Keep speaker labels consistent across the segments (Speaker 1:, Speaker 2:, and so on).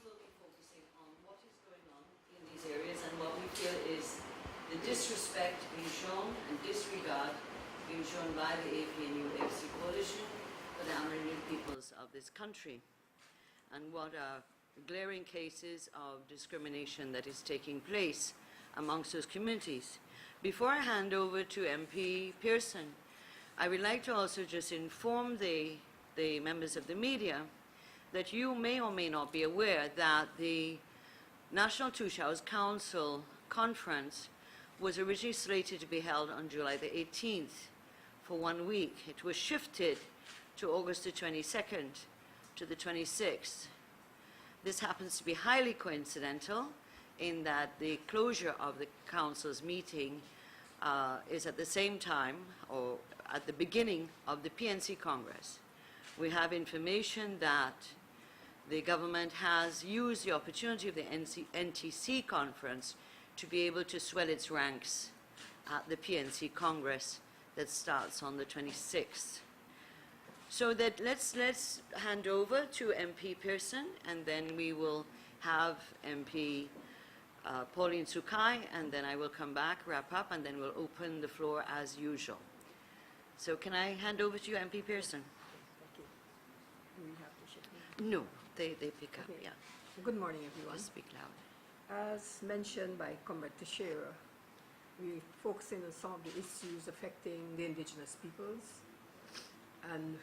Speaker 1: will be focusing on what is going on in these areas and what we feel is the disrespect being shown and disregard being shown by the APNU-AFC coalition for the Amerindian peoples of this country, and what are glaring cases of discrimination that is taking place amongst those communities. Before I hand over to MP Pearson, I would like to also just inform the members of the media that you may or may not be aware that the National Two Showers Council conference was originally slated to be held on July the 18th for 1 week. It was shifted to August the 22nd to the 26th. This happens to be highly coincidental in that the closure of the council's meeting is at the same time or at the beginning of the PNC Congress. We have information that the government has used the opportunity of the NTC conference to be able to swell its ranks at the PNC Congress that starts on the 26th. So that let's hand over to MP Pearson, and then we will have MP Pauline Sukai, and then I will come back, wrap up, and then we'll open the floor as usual. So can I hand over to you, MP Pearson?
Speaker 2: Thank you. Do we have to share?
Speaker 1: No, they pick up,
Speaker 2: Okay.
Speaker 1: yeah.
Speaker 2: Good morning, everyone.
Speaker 1: Just speak loud.
Speaker 2: As mentioned by Comrade Teixeira, we're focusing on some of the issues affecting the indigenous peoples and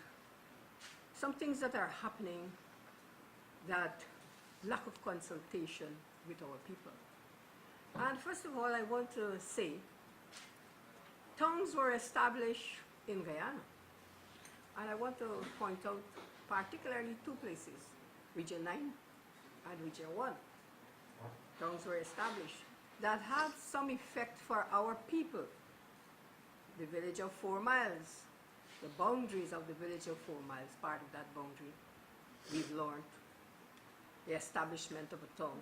Speaker 2: some things that are happening that lack of consultation with our people. And first of all, I want to say, tongues were established in Guyana. And I want to point out particularly two places, Region 9 and Region 1. Tongues were established that had some effect for our people. The village of 4 miles, the boundaries of the village of 4 miles, part of that boundary, we've learned the establishment of a tongue.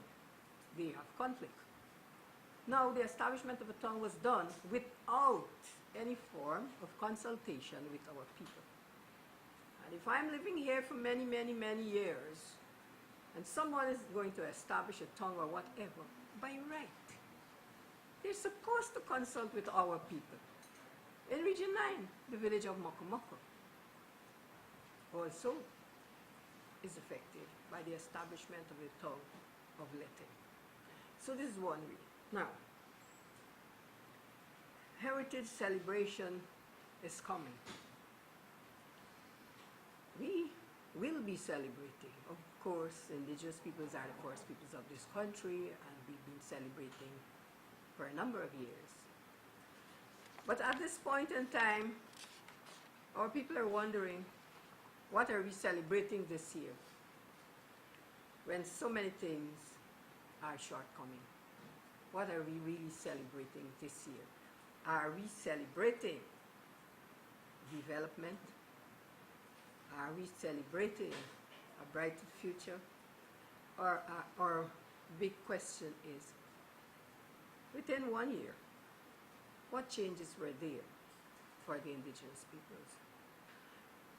Speaker 2: They have conflict. Now, the establishment of a tongue was done without any form of consultation with our people. And if I'm living here for many, many, many years, and someone is going to establish a tongue or whatever, by right, they're supposed to consult with our people. In Region 9, the village of Mokomoko also is affected by the establishment of the tongue of Lete. So this is one way. Now, heritage celebration is coming. We will be celebrating. Of course, indigenous peoples are the first peoples of this country, and we've been celebrating for a number of years. But at this point in time, our people are wondering, what are we celebrating this year when so many things are shortcoming? What are we really celebrating this year? Are we celebrating development? Are we celebrating a brighter future? Or our big question is, within 1 year, what changes were there for the indigenous peoples?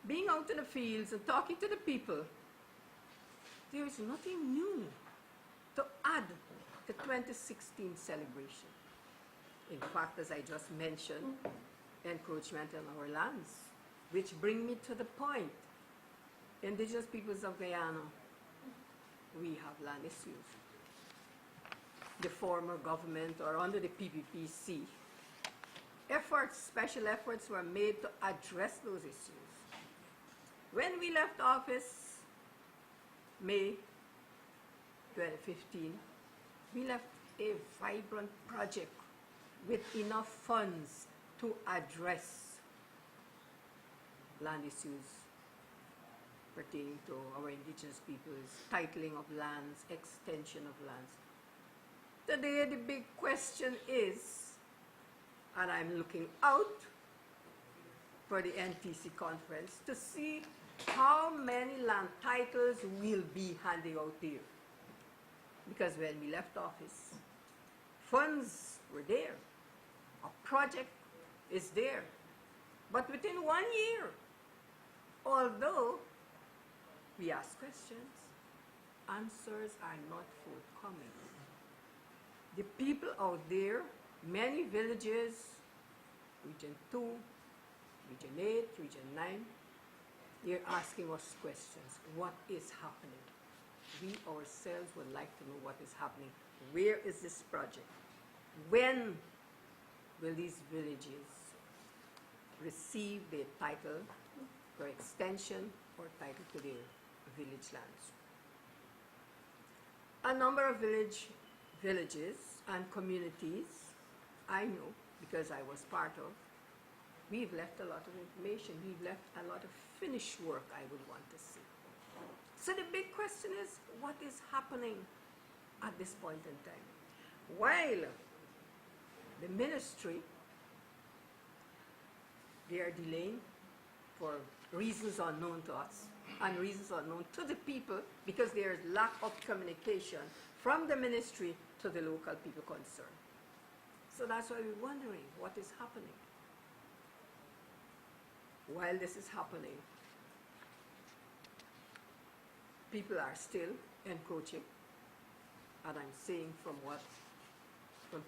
Speaker 2: Being out in the fields and talking to the people, there is nothing new to add to 2016 celebration. In fact, as I just mentioned, encroachment on our lands, which bring me to the point. Indigenous peoples of Guyana, we have land issues. The former government, or under the PPPC, special efforts were made to address those issues. When we left office, May 2015, we left a vibrant project with enough funds to address land issues pertaining to our indigenous peoples, titling of lands, extension of lands. Today, the big question is, and I'm looking out for the NTC conference to see how many land titles will be handed out there. Because when we left office, funds were there. A project is there. But within 1 year, although we ask questions, answers are not forthcoming. The people out there, many villages, Region 2, Region 8, Region 9, they're asking us questions. What is happening? We ourselves would like to know what is happening. Where is this project? When will these villages receive their title for extension or title to their village lands? A number of villages and communities I know, because I was part of, we've left a lot of information. We've left a lot of finished work I would want to see. So the big question is, what is happening at this point in time? While the ministry, they are delaying for reasons unknown to us and reasons unknown to the people, because there is lack of communication from the ministry to the local people concerned. So that's why we're wondering what is happening. While this is happening, people are still encroaching, and I'm saying from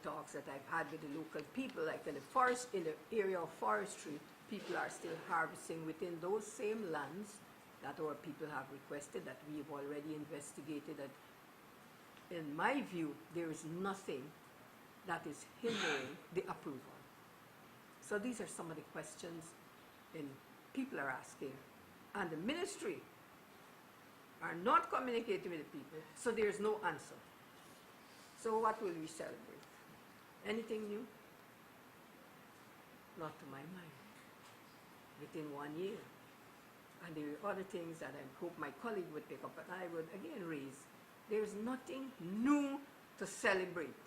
Speaker 2: talks that I've had with the local people, like in the area of forestry, people are still harvesting within those same lands that our people have requested, that we've already investigated. That, in my view, there is nothing that is hindering the approval. So these are some of the questions people are asking, and the ministry are not communicating with the people, so there's no answer. So what will we celebrate? Anything new? Not to my mind. Within 1 year. And there are other things that I hope my colleague would pick up, and I would again raise. There's nothing new to celebrate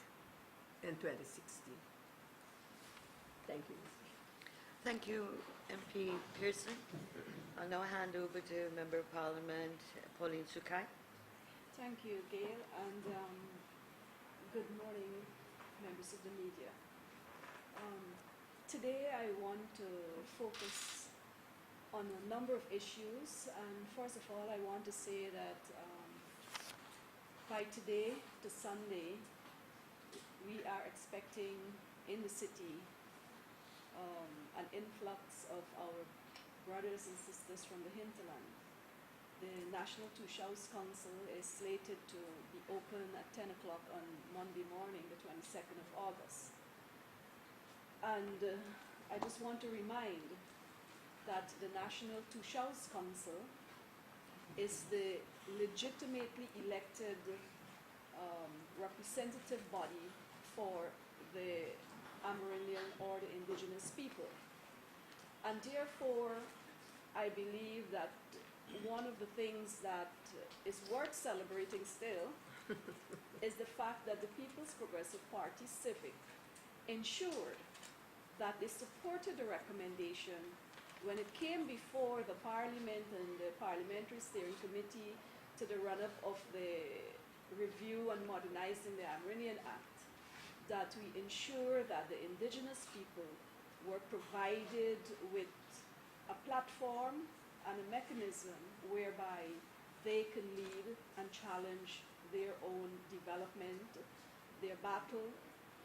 Speaker 2: in 2016. Thank you.
Speaker 3: Thank you, MP Pearson. I'll now hand over to Member of Parliament Pauline Sukai.
Speaker 4: Thank you, Gail, and good morning, members of the media. Today I want to focus on a number of issues, and first of all I want to say that by today to Sunday we are expecting in the city an influx of our brothers and sisters from the hinterland. The National Two-Shows Council is slated to be open at 10 o'clock on Monday morning, the 22nd of August. And I just want to remind that the National Two-Shows Council is the legitimately elected representative body for the Amerindian or the indigenous people. And therefore, I believe that one of the things that is worth celebrating still is the fact that the People's Progressive Party, Civic, ensured that they supported the recommendation when it came before the Parliament and the Parliamentary Steering Committee to the run-up of the review on modernizing the Amerindian Act, that we ensure that the indigenous people were provided with a platform and a mechanism whereby they can lead and challenge their own development, their battle,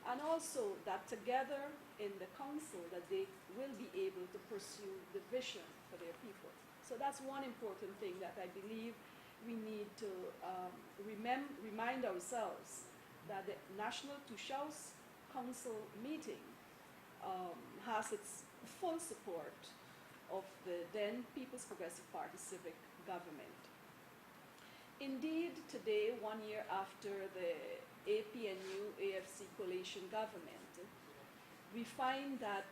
Speaker 4: and also that together in the council that they will be able to pursue the vision for their people. So that's one important thing that I believe we need to remind ourselves, that the National Two-Shows Council meeting has its full support of the then People's Progressive Party Civic government. Indeed, today, 1 year after the APNU-AFC coalition government, we find that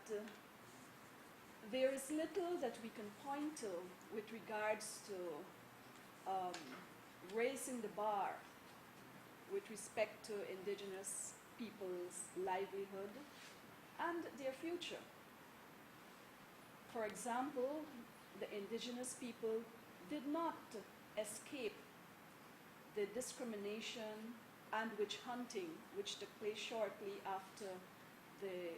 Speaker 4: there is little that we can point to with regards to raising the bar with respect to indigenous people's livelihood and their future. For example, the indigenous people did not escape the discrimination and witch hunting which took place shortly after the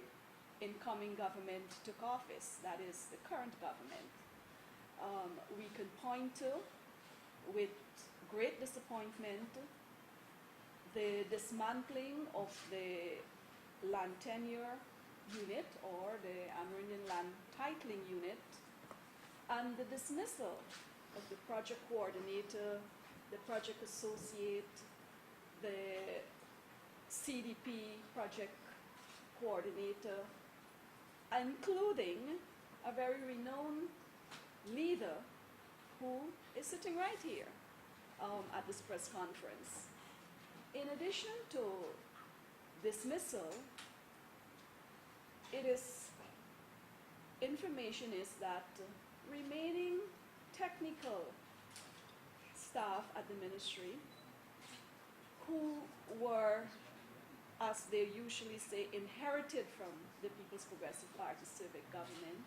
Speaker 4: incoming government took office, that is the current government. We can point to with great disappointment the dismantling of the land tenure unit or the Amerindian land titling unit and the dismissal of the project coordinator, the project associate, the CDP project coordinator, including a very renowned leader who is sitting right here at this press conference. In addition to dismissal, information is that remaining technical staff at the ministry who were, as they usually say, inherited from the People's Progressive Party Civic government,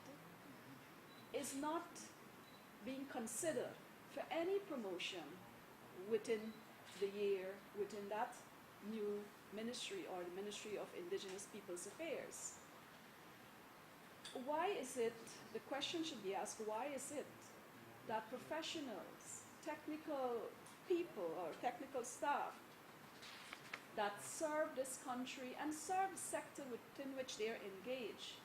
Speaker 4: is not being considered for any promotion within the year, within that new ministry or the Ministry of Indigenous Peoples Affairs. Why is it, the question should be asked, why is it that professionals, technical people or technical staff that serve this country and serve the sector within which they are engaged,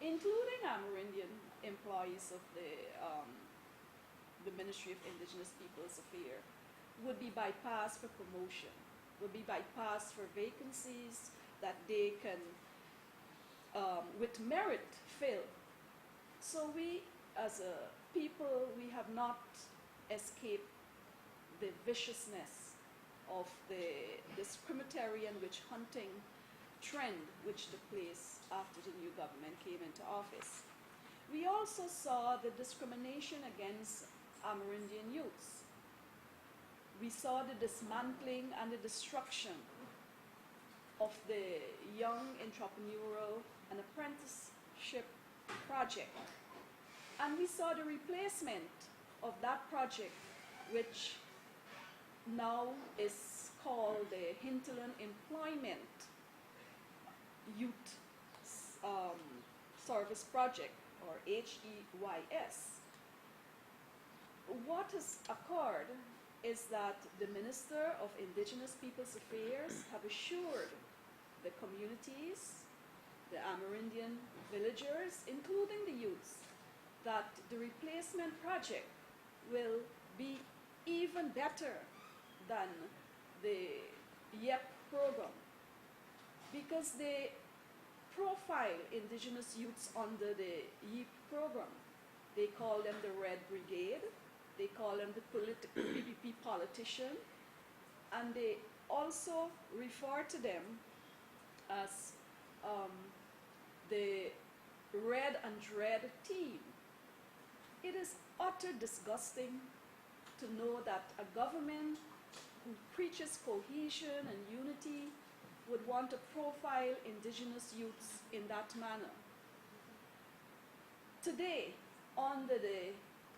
Speaker 4: including Amerindian employees of the Ministry of Indigenous Peoples Affairs, would be bypassed for promotion, would be bypassed for vacancies that they can, with merit, fill. So we, as a people, we have not escaped the viciousness of the discriminatory and witch hunting trend which took place after the new government came into office. We also saw the discrimination against Amerindian youths. We saw the dismantling and the destruction of the young entrepreneurial and apprenticeship project. And we saw the replacement of that project, which now is called the Hinterland Employment Youth Service Project, or HEYS. What has occurred is that the Minister of Indigenous Peoples Affairs have assured the communities, the Amerindian villagers, including the youths, that the replacement project will be even better than the YEP program, because they profile indigenous youths under the YEP program. They call them the Red Brigade, they call them the PPP politician, and they also refer to them as the Red and Dread team. It is utter disgusting to know that a government who preaches cohesion and unity would want to profile indigenous youths in that manner. Today, under the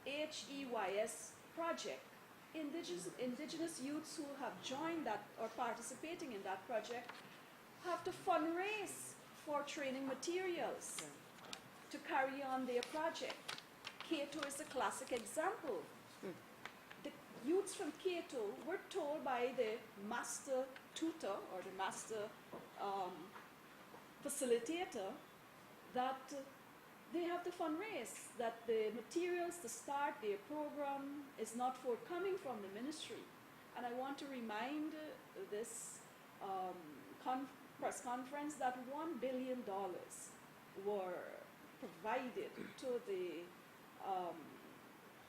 Speaker 4: HEYS project, indigenous youths who have joined that or participating in that project have to fundraise for training materials to carry on their project. Cato is a classic example. The youths from Cato were told by the master tutor or the master facilitator that they have to fundraise, that the materials to start their program is not forthcoming from the ministry. And I want to remind this press conference that $1 billion were provided to the,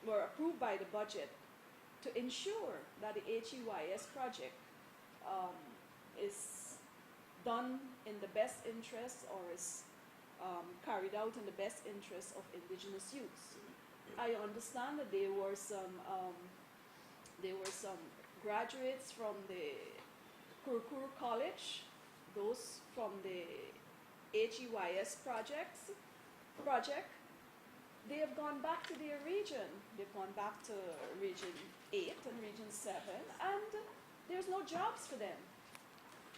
Speaker 4: were approved by the budget to ensure that the HEYS project is done in the best interest or is carried out in the best interest of indigenous youths. I understand that there were some graduates from the Kurukuru College, those from the HEYS project. They have gone back to their region. They've gone back to Region 8 and Region 7, and there's no jobs for them.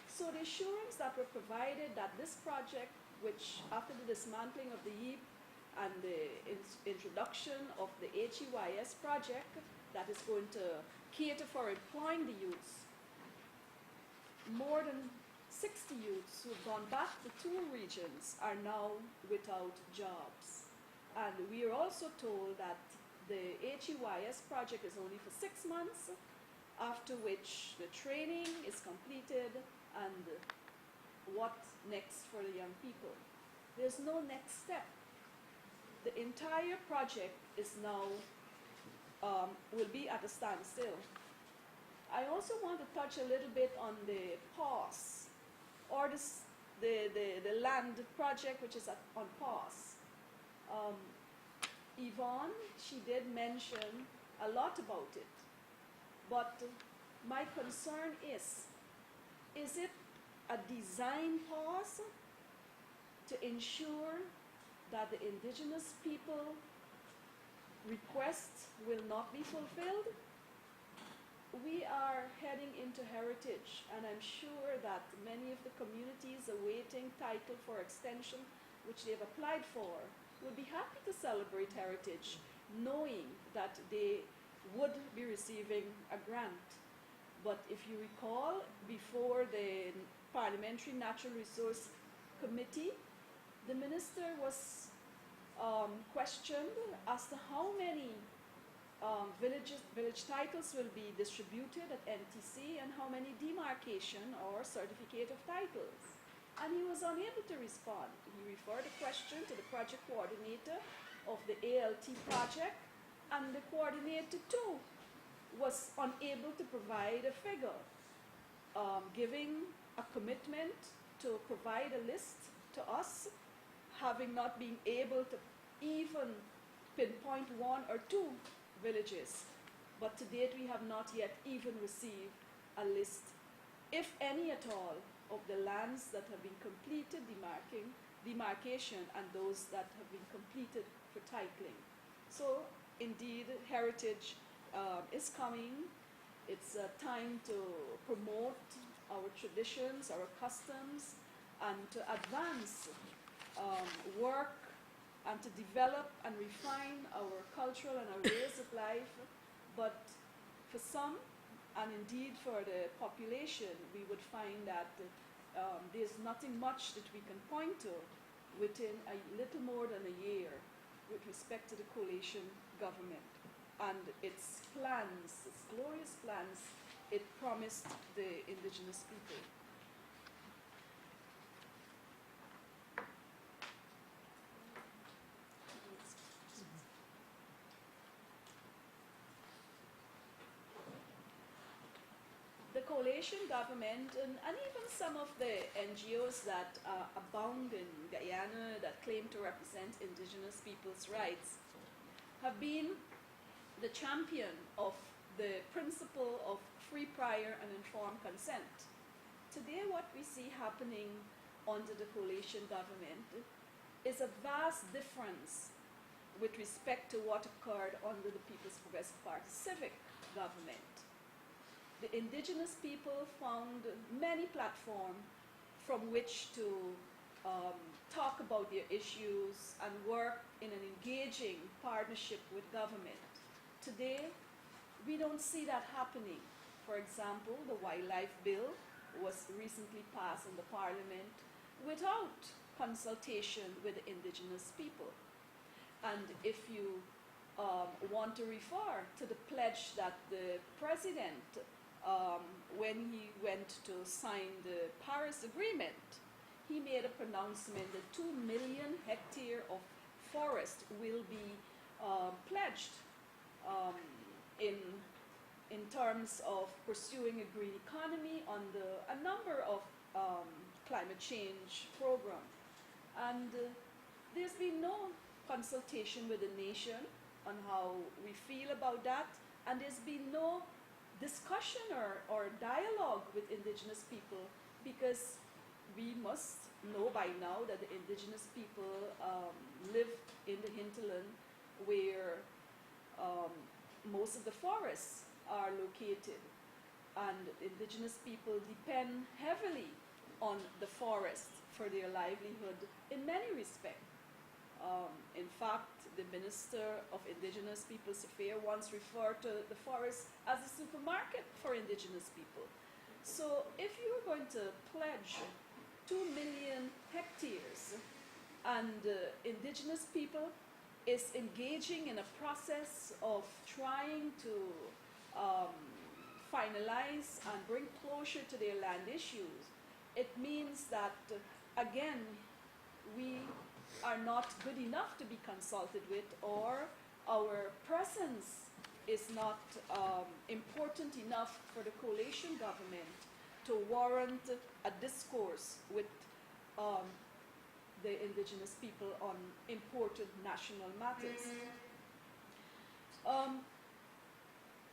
Speaker 4: So the assurance that were provided that this project, which after the dismantling of the YEP and the introduction of the HEYS project that is going to cater for employing the youths. More than 60 youths who've gone back to 2 regions are now without jobs. And we are also told that the HEYS project is only for 6 months, after which the training is completed and what next for the young people. There's no next step. The entire project is now, will be at a standstill. I also want to touch a little bit on the pause, or the land project which is on pause. Yvonne, she did mention a lot about it, but my concern is it a design pause to ensure that the indigenous people requests will not be fulfilled? We are heading into heritage, and I'm sure that many of the communities awaiting title for extension, which they've applied for, would be happy to celebrate heritage, knowing that they would be receiving a grant. But if you recall, before the Parliamentary Natural Resource Committee, the minister was questioned as to how many village titles will be distributed at NTC and how many demarcation or certificate of titles. And he was unable to respond. He referred the question to the project coordinator of the ALT project, and the coordinator too was unable to provide a figure, giving a commitment to provide a list to us, having not been able to even pinpoint 1 or 2 villages. But to date, we have not yet even received a list, if any at all, of the lands that have been completed demarcation and those that have been completed for titling. So indeed, heritage is coming. It's a time to promote our traditions, our customs, and to advance work and to develop and refine our cultural and our ways of life. But for some, and indeed for the population, we would find that there's nothing much that we can point to within a little more than a year with respect to the coalition government and its plans, its glorious plans it promised the indigenous people. The coalition government and even some of the NGOs that abound in Guyana that claim to represent indigenous people's rights have been the champion of the principle of free, prior, and informed consent. Today, what we see happening under the coalition government is a vast difference with respect to what occurred under the People's Progressive Party Civic government. The indigenous people found many platforms from which to talk about their issues and work in an engaging partnership with government. Today, we don't see that happening. For example, the Wildlife Bill was recently passed in the Parliament without consultation with the indigenous people. And if you want to refer to the pledge that the President, when he went to sign the Paris Agreement, he made a pronouncement that 2 million hectares of forest will be pledged in terms of pursuing a green economy under a number of climate change programs. And there's been no consultation with the nation on how we feel about that, and there's been no discussion or dialogue with indigenous people, because we must know by now that the indigenous people live in the hinterland where most of the forests are located, and indigenous people depend heavily on the forest for their livelihood in many respects. In fact, the Minister of Indigenous Peoples Affairs once referred to the forest as a supermarket for Indigenous people. So if you are going to pledge 2 million hectares and Indigenous people is engaging in a process of trying to finalize and bring closure to their land issues, it means that, again, we are not good enough to be consulted with, or our presence is not important enough for the coalition government to warrant a discourse with the Indigenous people on important national matters.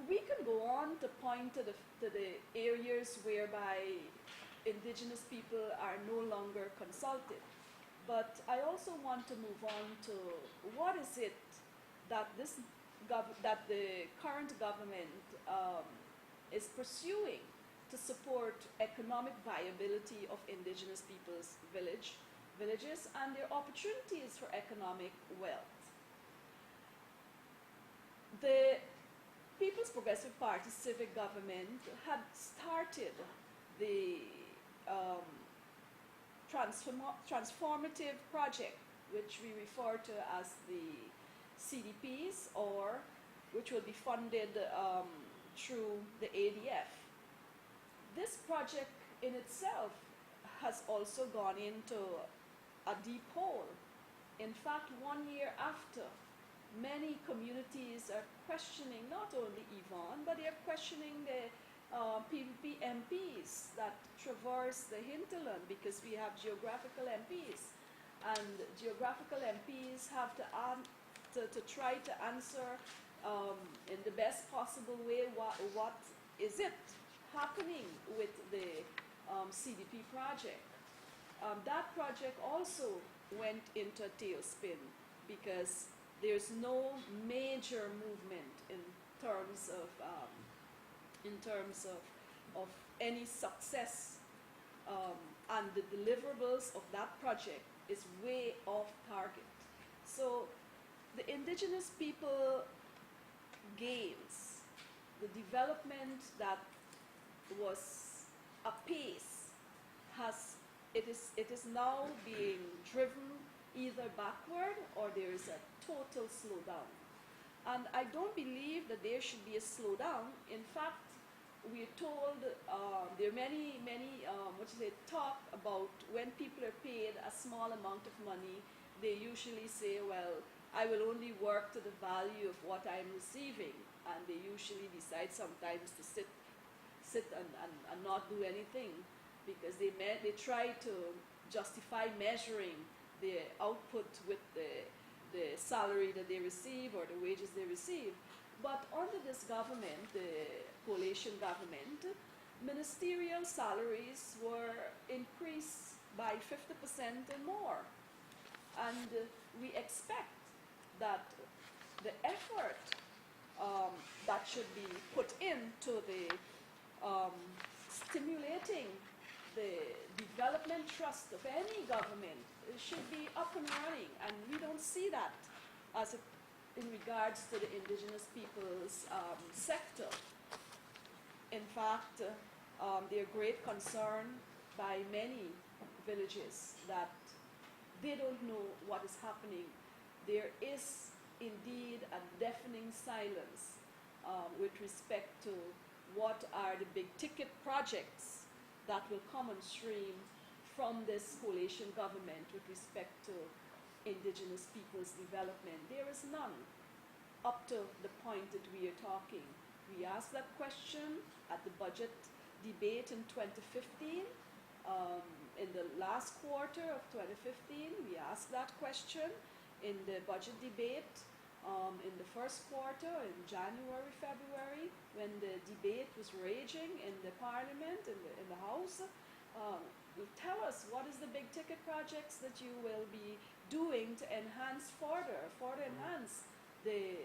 Speaker 4: We can go on to point to the areas whereby Indigenous people are no longer consulted. But I also want to move on to what is it that that the current government is pursuing to support economic viability of Indigenous people's villages and their opportunities for economic wealth. The People's Progressive Party Civic government had started the transformative project, which we refer to as the CDPs, or which will be funded through the ADF. This project in itself has also gone into a deep hole. In fact, 1 year after, many communities are questioning not only Yvonne, but they are questioning the PPP MPs that traverse the hinterland, because we have geographical MPs, and geographical MPs have to try to answer in the best possible way what is it happening with the CDP project. That project also went into a tailspin because there's no major movement in terms of any success, and the deliverables of that project is way off target. So the Indigenous people gains, the development that was apace, it is now being driven either backward or there is a total slowdown. And I don't believe that there should be a slowdown. In fact, we're told there are many talk about when people are paid a small amount of money, they usually say, well, I will only work to the value of what I'm receiving. And they usually decide sometimes to sit and not do anything, because they try to justify measuring their output with the salary that they receive or the wages they receive. But under this government, the coalition government, ministerial salaries were increased by 50% and more. And we expect that the effort that should be put into the stimulating the development trust of any government should be up and running, and we don't see that as in regards to the Indigenous people's sector. In fact, there are great concern by many villages that they don't know what is happening. There is indeed a deafening silence with respect to what are the big ticket projects that will come on stream from this coalition government with respect to Indigenous people's development. There is none up to the point that we are talking. We asked that question at the budget debate in 2015. In the last quarter of 2015, we asked that question in the budget debate in the first quarter, in January, February, when the debate was raging in the parliament, in the house. Tell us, what is the big ticket projects that you will be doing to enhance further enhance the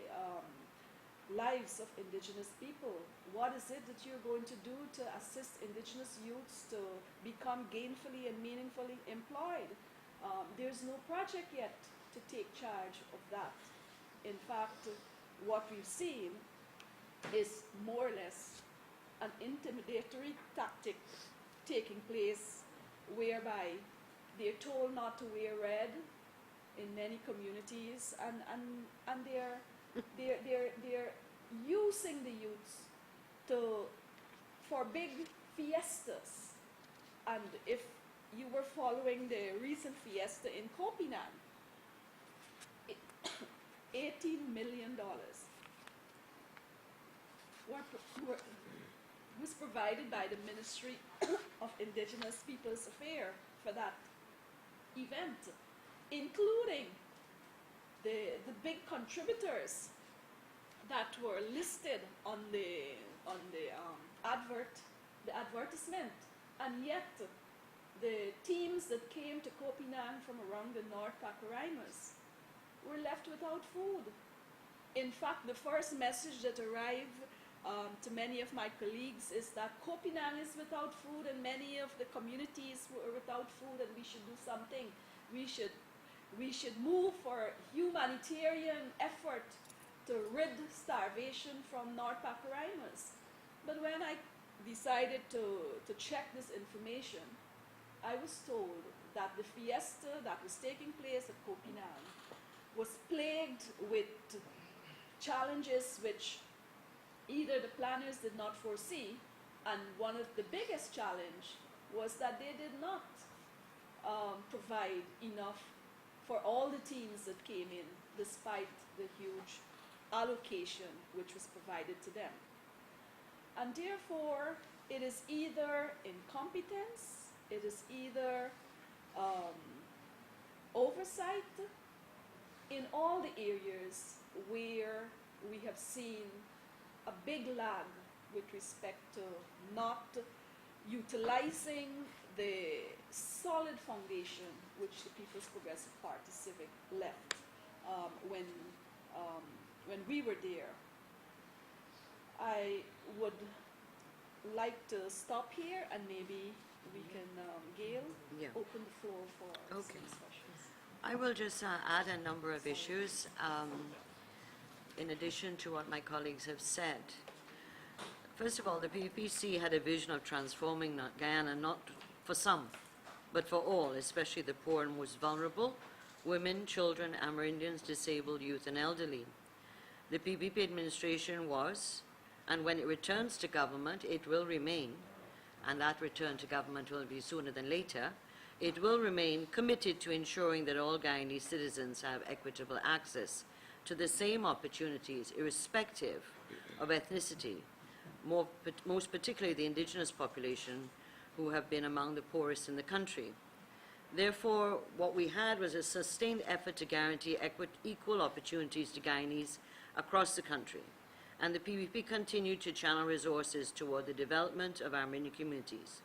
Speaker 4: lives of Indigenous people? What is it that you're going to do to assist Indigenous youths to become gainfully and meaningfully employed? There's no project yet to take charge of that. In fact, what we've seen is more or less an intimidatory tactic taking place whereby they're told not to wear red in many communities, and they're using the youths for big fiestas. And if you were following the recent fiesta in Kopinan, $18 million was provided by the Ministry of Indigenous Peoples Affairs for that event, including the big contributors that were listed on the advertisement, and yet the teams that came to Kopinan from around the North Pacaraimos were left without food. In fact, the first message that arrived to many of my colleagues is that Kopinan is without food, and many of the communities were without food, and we should do something. We should move for humanitarian effort to rid starvation from North Pacaraimos. But when I decided to check this information, I was told that the fiesta that was taking place at Kopinan was plagued with challenges which either the planners did not foresee, and one of the biggest challenge was that they did not provide enough for all the teams that came in, despite the huge allocation which was provided to them. And therefore, it is either incompetence, it is either oversight in all the areas where we have seen a big lag with respect to not utilizing the solid foundation which the People's Progressive Party Civic left when we were there. I would like to stop here, and maybe we can, Gail, open the floor for some discussions.
Speaker 3: I will just add a number of issues in addition to what my colleagues have said. First of all, the PPC had a vision of transforming Guyana not for some, but for all, especially the poor and most vulnerable, women, children, Amerindians, disabled, youth, and elderly. The PPP administration was, and when it returns to government, it will remain, and that return to government will be sooner than later, it will remain committed to ensuring that all Guyanese citizens have equitable access to the same opportunities, irrespective of ethnicity, most particularly the indigenous population, who have been among the poorest in the country. Therefore, what we had was a sustained effort to guarantee equal opportunities to Guyanese across the country, and the PPP continued to channel resources toward the development of Amerindian communities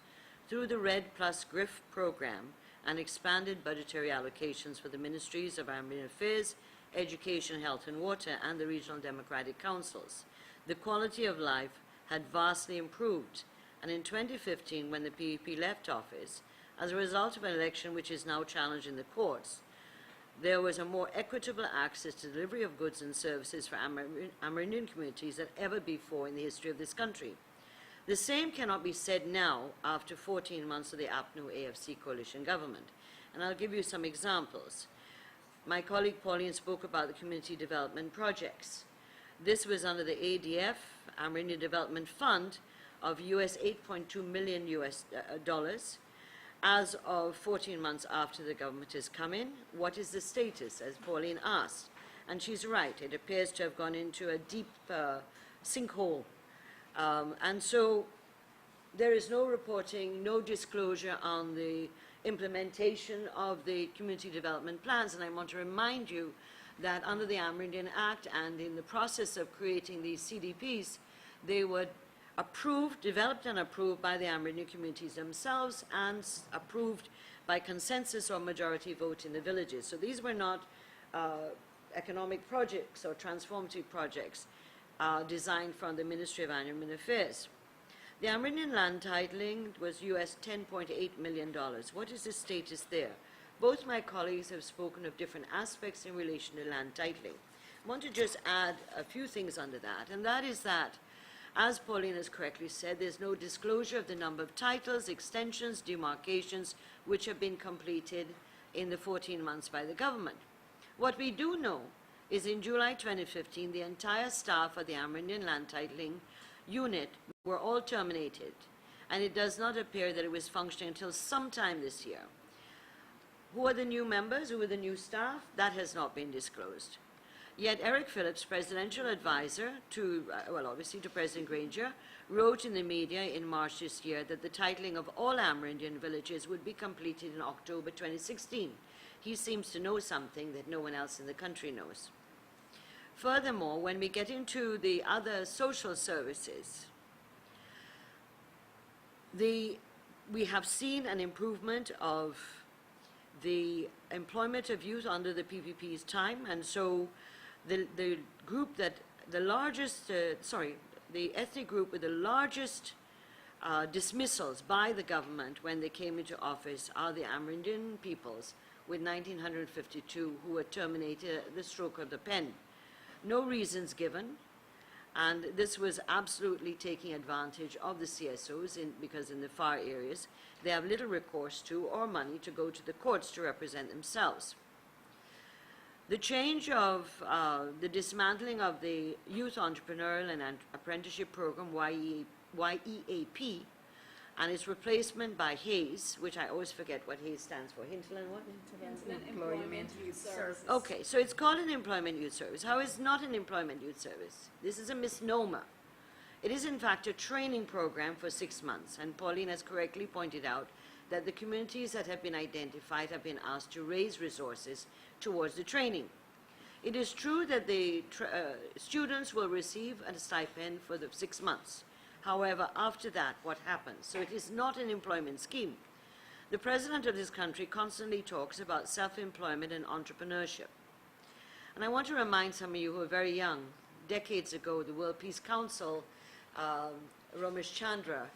Speaker 3: through the RED plus GRIF program and expanded budgetary allocations for the Ministries of Amerindian Affairs, Education, Health and Water, and the Regional Democratic Councils. The quality of life had vastly improved, and in 2015, when the PPP left office, as a result of an election which is now challenged in the courts, there was a more equitable access to delivery of goods and services for Amerindian communities than ever before in the history of this country. The same cannot be said now after 14 months of the APNU-AFC coalition government, and I'll give you some examples. My colleague Pauline spoke about the community development projects. This was under the ADF, Amerindian Development Fund, of US $8.2 million as of 14 months after the government has come in. What is the status, as Pauline asked? And she's right, it appears to have gone into a deep sinkhole. And so there is no reporting, no disclosure on the implementation of the community development plans. And I want to remind you that under the Amerindian Act and in the process of creating these CDPs, they were approved, developed and approved by the Amerindian communities themselves and approved by consensus or majority vote in the villages. So these were not economic projects or transformative projects designed from the Ministry of Amerindian Affairs. The Amerindian land titling was US $10.8 million. What is the status there? Both my colleagues have spoken of different aspects in relation to land titling. I want to just add a few things under that, and that is that, as Pauline has correctly said, there's no disclosure of the number of titles, extensions, demarcations which have been completed in the 14 months by the government. What we do know is in July 2015, the entire staff of the Amerindian Land Titling Unit were all terminated, and it does not appear that it was functioning until sometime this year. Who are the new members? Who are the new staff? That has not been disclosed. Yet Eric Phillips, presidential advisor to, obviously to President Granger, wrote in the media in March this year that the titling of all Amerindian villages would be completed in October 2016. He seems to know something that no one else in the country knows. Furthermore, when we get into the other social services, we have seen an improvement of the employment of youth under the PPP's time, and so the group that the largest, the ethnic group with the largest dismissals by the government when they came into office are the Amerindian peoples, with 1,952 who were terminated at the stroke of the pen. No reasons given, and this was absolutely taking advantage of the CSOs because in the far areas they have little recourse to or money to go to the courts to represent themselves. The change of the dismantling of the Youth Entrepreneurial and Apprenticeship Program, YEAP, and its replacement by HAYS, which I always forget what HAYS stands for. Hinterland what?
Speaker 4: Hinterland Employment Youth Service.
Speaker 3: Okay, so it's called an Employment Youth Service. How is it not an Employment Youth Service? This is a misnomer. It is in fact a training program for 6 months, and Pauline has correctly pointed out that the communities that have been identified have been asked to raise resources towards the training. It is true that the students will receive a stipend for the 6 months. However, after that, what happens? So it is not an employment scheme. The president of this country constantly talks about self-employment and entrepreneurship. And I want to remind some of you who are very young, decades ago, the World Peace Council, Ramesh Chandra,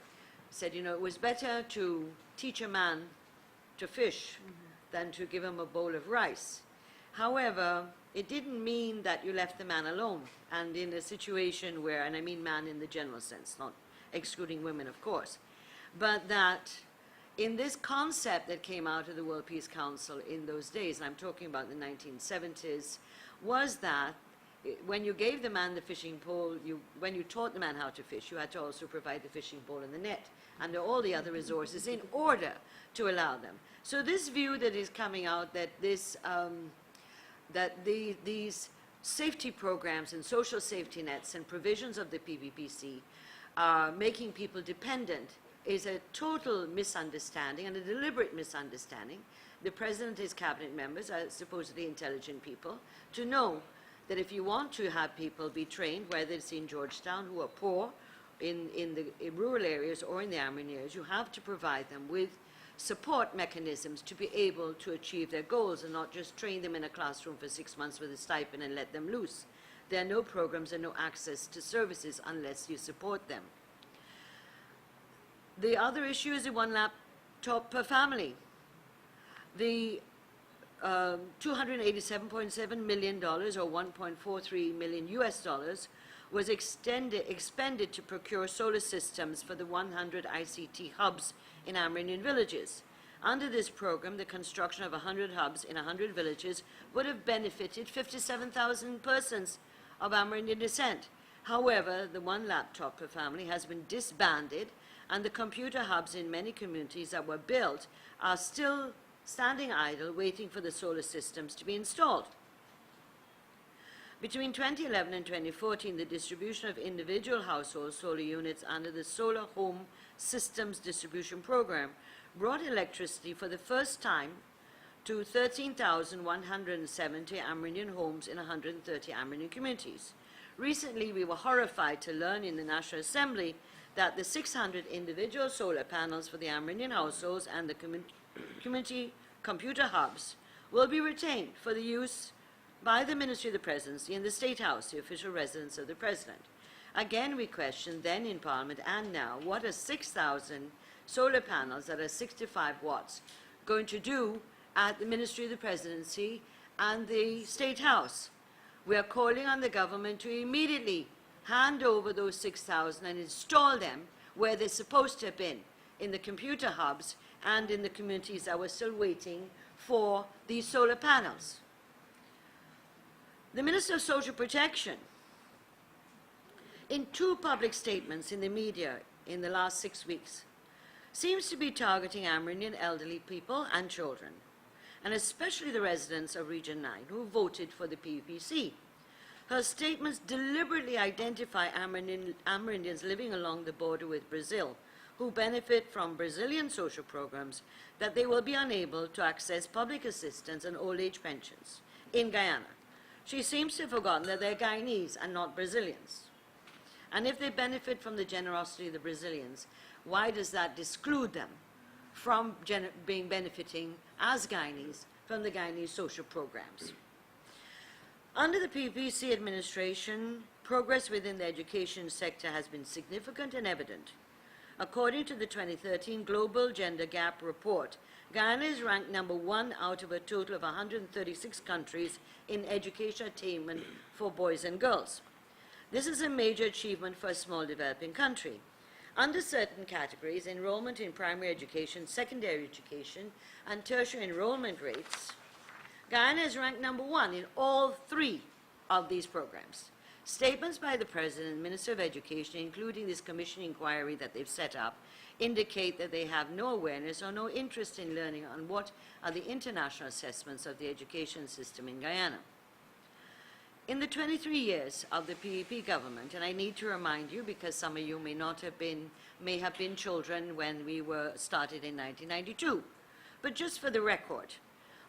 Speaker 3: said, it was better to teach a man to fish than to give him a bowl of rice. However, it didn't mean that you left the man alone. And in a situation where, and I mean man in the general sense, not excluding women, of course, but that in this concept that came out of the World Peace Council in those days, and I'm talking about the 1970s, was that when you gave the man the fishing pole, when you taught the man how to fish, you had to also provide the fishing pole and the net, and all the other resources in order to allow them. So this view that is coming out that these safety programs and social safety nets and provisions of the PVPC are making people dependent is a total misunderstanding and a deliberate misunderstanding. The president and his cabinet members are supposedly intelligent people to know that if you want to have people be trained, whether it's in Georgetown who are poor in rural areas or in the Amerindian areas, you have to provide them with support mechanisms to be able to achieve their goals and not just train them in a classroom for 6 months with a stipend and let them loose. There are no programs and no access to services unless you support them. The other issue is the one laptop per family. The $287.7 million or $1.43 million US was expended to procure solar systems for the 100 ICT hubs in Amerindian villages. Under this program, the construction of 100 hubs in 100 villages would have benefited 57,000 persons of Amerindian descent. However, the one laptop per family has been disbanded, and the computer hubs in many communities that were built are still standing idle, waiting for the solar systems to be installed. Between 2011 and 2014, the distribution of individual household solar units under the Solar Home Systems Distribution Program brought electricity for the first time to 13,170 Amerindian homes in 130 Amerindian communities. Recently, we were horrified to learn in the National Assembly that the 600 individual solar panels for the Amerindian households and the community computer hubs will be retained for the use by the Ministry of the Presidency and the State House, the official residence of the President. Again, we questioned then in Parliament and now, what are 6,000 solar panels that are 65 watts going to do at the Ministry of the Presidency and the State House. We are calling on the government to immediately hand over those 6,000 and install them where they're supposed to have been, in the computer hubs and in the communities that were still waiting for these solar panels. The Minister of Social Protection, in 2 public statements in the media in the last 6 weeks, seems to be targeting Amerindian elderly people and children, and especially the residents of Region 9 who voted for the PPC. Her statements deliberately identify Amerindians living along the border with Brazil who benefit from Brazilian social programs that they will be unable to access public assistance and old age pensions in Guyana. She seems to have forgotten that they're Guyanese and not Brazilians. And if they benefit from the generosity of the Brazilians, why does that exclude them from benefiting as Guyanese from the Guyanese social programs? Under the PPC administration, progress within the education sector has been significant and evident. According to the 2013 Global Gender Gap Report, Guyana is ranked number 1 out of a total of 136 countries in education attainment for boys and girls. This is a major achievement for a small developing country. Under certain categories, enrollment in primary education, secondary education, and tertiary enrollment rates, Guyana is ranked number 1 in all 3 of these programs. Statements by the President and Minister of Education, including this commission inquiry that they've set up, indicate that they have no awareness or no interest in learning on what are the international assessments of the education system in Guyana. In the 23 years of the PEP government, and I need to remind you because some of you may have been children when we were started in 1992, but just for the record,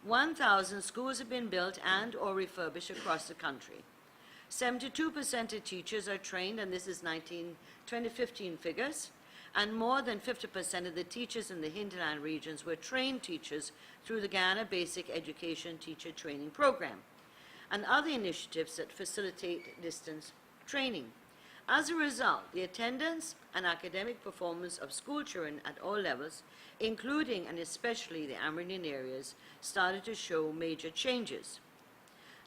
Speaker 3: 1,000 schools have been built and or refurbished across the country. 72% of teachers are trained, and this is 2015 figures, and more than 50% of the teachers in the hinterland regions were trained teachers through the Guyana Basic Education Teacher Training Program and other initiatives that facilitate distance training. As a result, the attendance and academic performance of school children at all levels, including and especially the Amerindian areas, started to show major changes.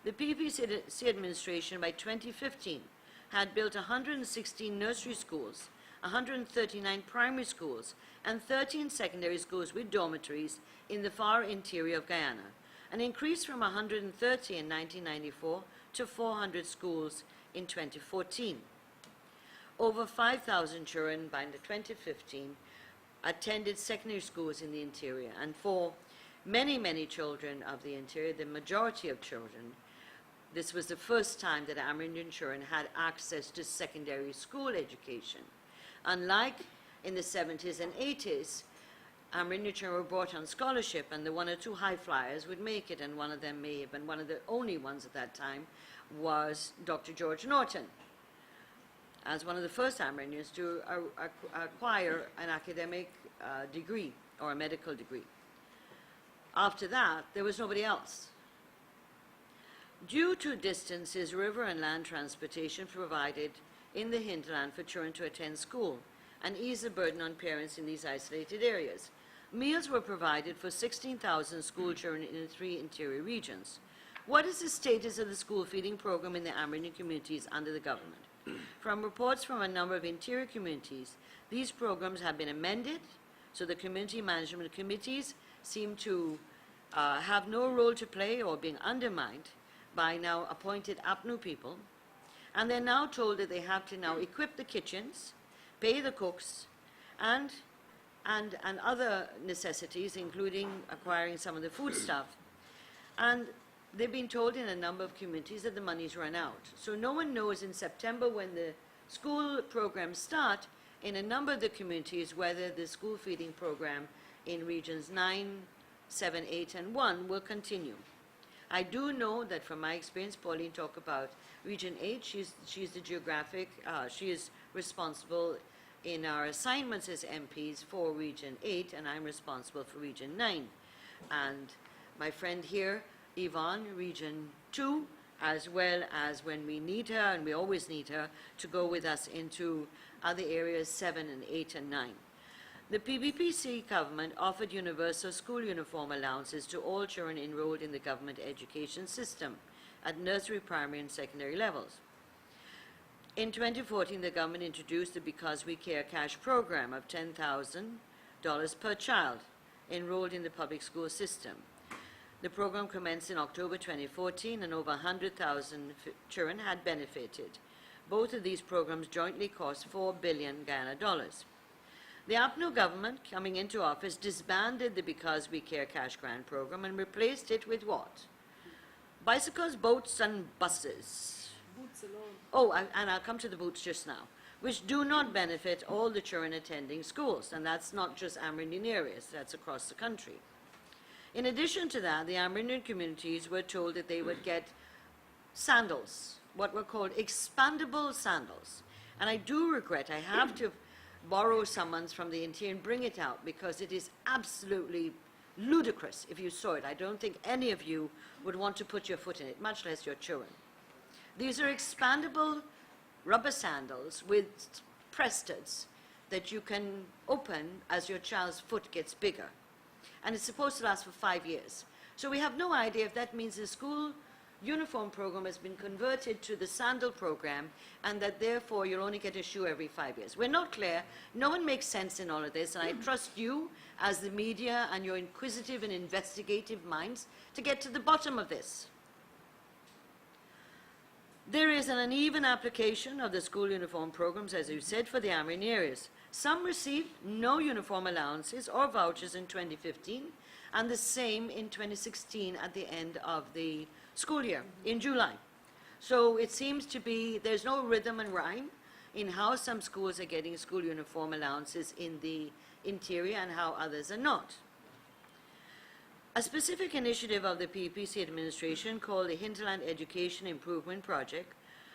Speaker 3: The PPC administration by 2015 had built 116 nursery schools, 139 primary schools, and 13 secondary schools with dormitories in the far interior of Guyana, an increase from 130 in 1994 to 400 schools in 2014. Over 5,000 children by 2015 attended secondary schools in the interior, and for many, many children of the interior, the majority of children, this was the first time that Amerindian children had access to secondary school education. Unlike in the 70s and 80s, Amerindian children were brought on scholarship, and the 1 or 2 high flyers would make it, and one of them may have been one of the only ones at that time was Dr. George Norton, as one of the first Amerindians to acquire an academic degree or a medical degree. After that, there was nobody else. Due to distances, river and land transportation provided in the hinterland for children to attend school and ease the burden on parents in these isolated areas. Meals were provided for 16,000 school children in the 3 interior regions. What is the status of the school feeding program in the Amerindian communities under the government? From reports from a number of interior communities, these programs have been amended, so the community management committees seem to have no role to play or being undermined by now appointed APNU people, and they're now told that they have to now equip the kitchens, pay the cooks, and other necessities, including acquiring some of the food stuff. And they've been told in a number of communities that the money's run out. So no one knows in September when the school programs start in a number of the communities whether the school feeding program in regions 9, 7, 8, and 1 will continue. I do know that from my experience, Pauline talked about Region 8, she's the geographic, she is responsible in our assignments as MPs for Region 8, and I'm responsible for Region 9. And my friend here, Yvonne, Region 2, as well as when we need her, and we always need her, to go with us into other areas 7 and 8 and 9. The PBPC government offered universal school uniform allowances to all children enrolled in the government education system at nursery, primary, and secondary levels. In 2014, the government introduced the Because We Care cash program of $10,000 per child enrolled in the public school system. The program commenced in October 2014, and over 100,000 children had benefited. Both of these programs jointly cost 4 billion Ghana dollars. The APNU government, coming into office, disbanded the Because We Care cash grant program and replaced it with what? Bicycles, boats, and buses.
Speaker 4: Boots alone.
Speaker 3: Oh, and I'll come to the boots just now, which do not benefit all the children attending schools, and that's not just Amerindian areas, that's across the country. In addition to that, the Amerindian communities were told that they would get sandals, what were called expandable sandals. And I do regret, I have to borrow someone's from the interior and bring it out, because it is absolutely ludicrous if you saw it. I don't think any of you would want to put your foot in it, much less your children. These are expandable rubber sandals with press studs that you can open as your child's foot gets bigger. And it's supposed to last for 5 years. So we have no idea if that means the school uniform program has been converted to the sandal program, and that therefore you'll only get a shoe every 5 years. We're not clear. No one makes sense in all of this, and I trust you as the media and your inquisitive and investigative minds to get to the bottom of this. There is an uneven application of the school uniform programs, as you said, for the Amerindian areas. Some received no uniform allowances or vouchers in 2015, and the same in 2016 at the end of the school year, in July. So it seems to be there's no rhythm and rhyme in how some schools are getting school uniform allowances in the interior and how others are not. A specific initiative of the PPC administration called the Hinterland Education Improvement Project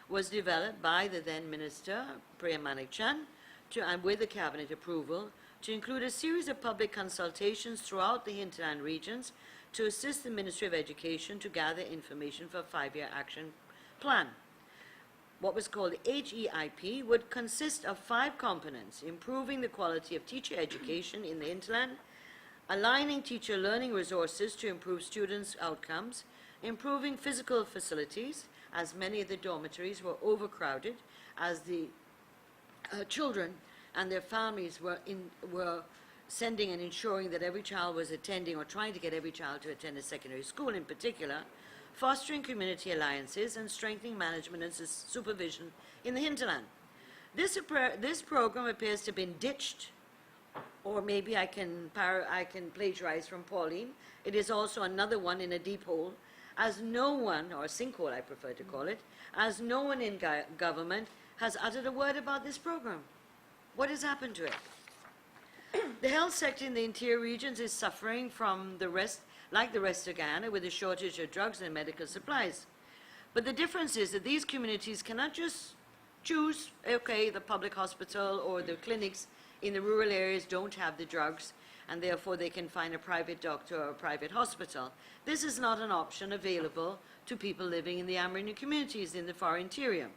Speaker 3: was developed by the then Minister, Priya Manik-Chan, and with the Cabinet approval, to include a series of public consultations throughout the hinterland regions to assist the Ministry of Education to gather information for a 5-year action plan. What was called the HEIP would consist of 5 components: improving the quality of teacher education in the hinterland, aligning teacher learning resources to improve students' outcomes, improving physical facilities, as many of the dormitories were overcrowded, as the children and their families were sending and ensuring that every child was attending, or trying to get every child to attend a secondary school in particular, fostering community alliances, and strengthening management and supervision in the hinterland. This program appears to have been ditched, or maybe I can plagiarize from Pauline. It is also another one in a deep hole, as no one, or sinkhole I prefer to call it, as no one in government has uttered a word about this program. What has happened to it? The health sector in the interior regions is suffering from like the rest of Guyana, with a shortage of drugs and medical supplies. But the difference is that these communities cannot just choose, okay, the public hospital or the clinics in the rural areas don't have the drugs, and therefore they can find a private doctor or a private hospital. This is not an option available to people living in the Amerindian communities in the far interior.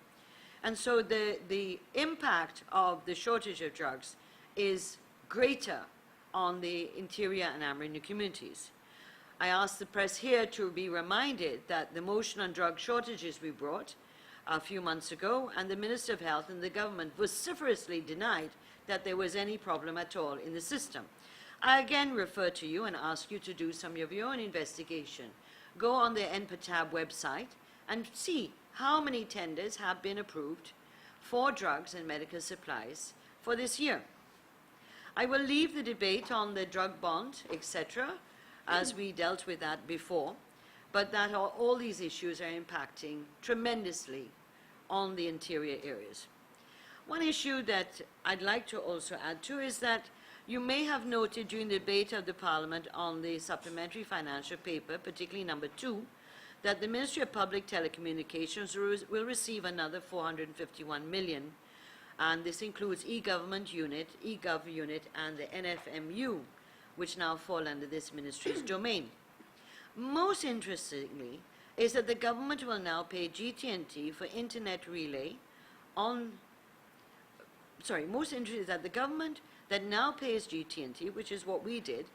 Speaker 3: And so the impact of the shortage of drugs is greater on the interior and Amerindian communities. I asked the press here to be reminded that the motion on drug shortages we brought a few months ago, and the Minister of Health and the government vociferously denied that there was any problem at all in the system. I again refer to you and ask you to do some of your own investigation. Go on the NPTAB website and see how many tenders have been approved for drugs and medical supplies for this year. I will leave the debate on the drug bond, etc., as we dealt with that before, but that all these issues are impacting tremendously on the interior areas. One issue that I'd like to also add to is that you may have noted during the debate of the Parliament on the supplementary financial paper, particularly number 2, that the Ministry of Public Telecommunications will receive another 451 million, and this includes e-government unit, e-gov unit, and the NFMU, which now fall under this ministry's domain. Most interestingly is that the government will now pay GT&T for internet relay on most interesting is that the government that now pays GT&T, which is what we did,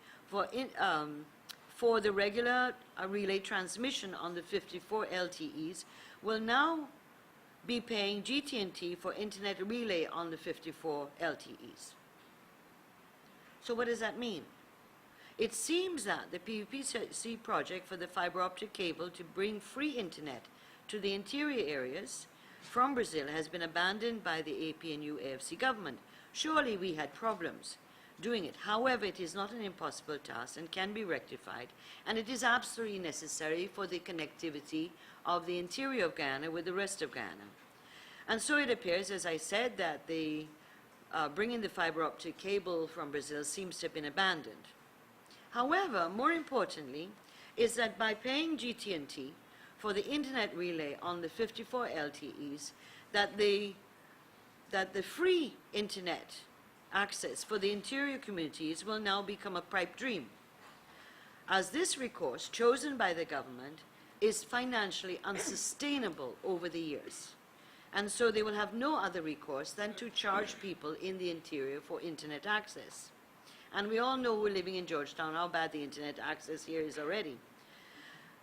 Speaker 3: for the regular relay transmission on the 54 LTEs, will now be paying GT&T for internet relay on the 54 LTEs. So what does that mean? It seems that the PVPC project for the fiber optic cable to bring free internet to the interior areas from Brazil has been abandoned by the APNU AFC government. Surely we had problems doing it. However, it is not an impossible task and can be rectified, and it is absolutely necessary for the connectivity of the interior of Guyana with the rest of Guyana. And so it appears, as I said, that the bringing the fiber optic cable from Brazil seems to have been abandoned. However, more importantly, is that by paying GT&T for the internet relay on the 54 LTEs, that the free internet access for the interior communities will now become a pipe dream, as this recourse chosen by the government is financially unsustainable over the years. And so they will have no other recourse than to charge people in the interior for internet access. And we all know, we're living in Georgetown, how bad the internet access here is already.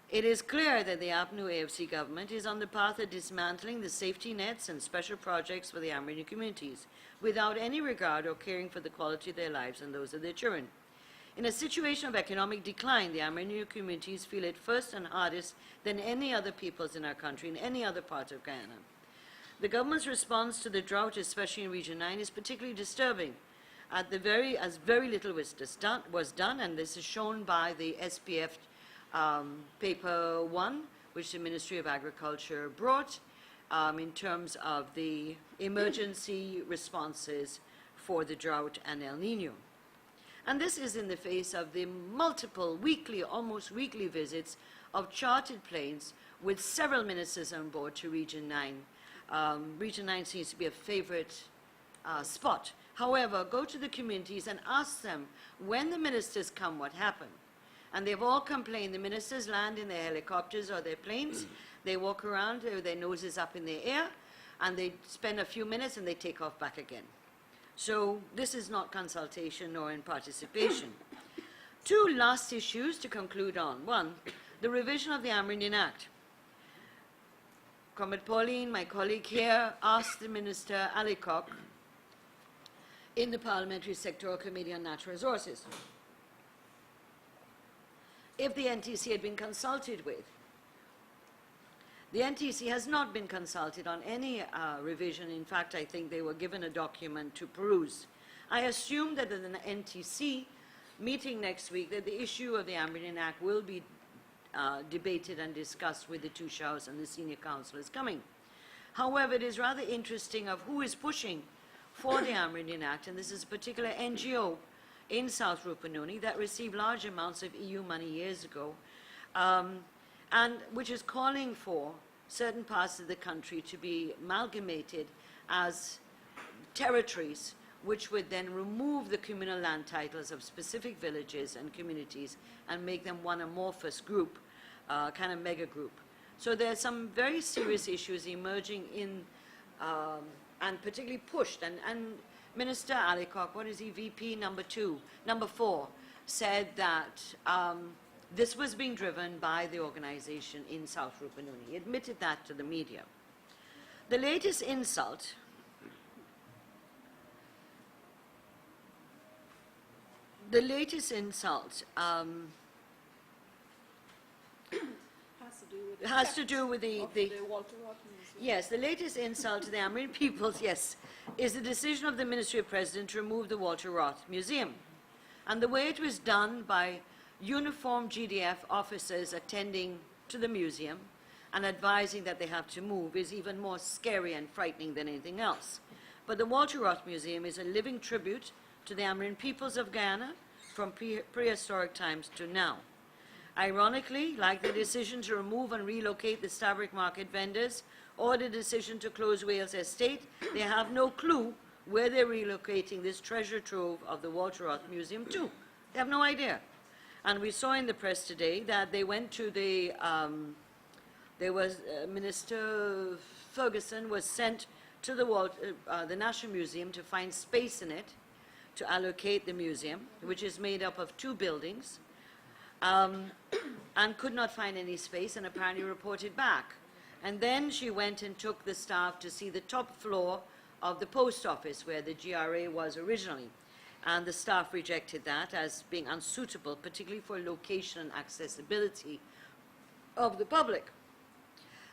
Speaker 3: It is clear that the APNU AFC government is on the path of dismantling the safety nets and special projects for the Amerindian communities without any regard or caring for the quality of their lives and those of their children. In a situation of economic decline, the Amerindian communities feel it first and hardest than any other peoples in our country, in any other part of Guyana. The government's response to the drought, especially in Region 9, is particularly disturbing. As very little was done, and this is shown by the SPF paper 1, which the Ministry of Agriculture brought in terms of the emergency responses for the drought and El Nino. And this is in the face of the multiple weekly, almost weekly visits of chartered planes with several ministers on board to Region 9. Region 9 seems to be a favorite spot. However, go to the communities and ask them, when the ministers come, what happened? And they've all complained. The ministers land in their helicopters or their planes. They walk around with their noses up in the air, and they spend a few minutes and they take off back again. So this is not consultation nor in participation. Two last issues to conclude on. One, the revision of the Amerindian Act. Comrade Pauline, my colleague here, asked the Minister Alikok in the Parliamentary Sectoral Committee on Natural Resources if the NTC had been consulted with. The NTC has not been consulted on any revision. In fact, I think they were given a document to peruse. I assume that at the NTC meeting next week that the issue of the Amerindian Act will be debated and discussed with the two shahs and the senior councillors coming. However, it is rather interesting of who is pushing for the Amerindian Act, and this is a particular NGO in South Rupununi that received large amounts of EU money years ago, and which is calling for certain parts of the country to be amalgamated as territories, which would then remove the communal land titles of specific villages and communities and make them one amorphous group, kind of mega group. So there are some very serious issues emerging in, and particularly pushed, and Minister Alikok, what is he, VP number 4, said that this was being driven by the organization in South Rupununi. He admitted that to the media. The latest insult has to do with the
Speaker 4: Walter Roth Museum.
Speaker 3: Yes, the latest insult to the Amerindian peoples, yes, is the decision of the Ministry of President to remove the Walter Roth Museum. And the way it was done by uniformed GDF officers attending to the museum and advising that they have to move is even more scary and frightening than anything else. But the Walter Roth Museum is a living tribute to the Amerindian peoples of Guyana from prehistoric times to now. Ironically, like the decision to remove and relocate the Stavrik market vendors or the decision to close Wales Estate, they have no clue where they're relocating this treasure trove of the Walter Roth Museum to. They have no idea. And we saw in the press today that they went to the, Minister Ferguson was sent to the National Museum to find space in it to allocate the museum, which is made up of 2 buildings, and could not find any space and apparently reported back. And then she went and took the staff to see the top floor of the post office where the GRA was originally. And the staff rejected that as being unsuitable, particularly for location and accessibility of the public.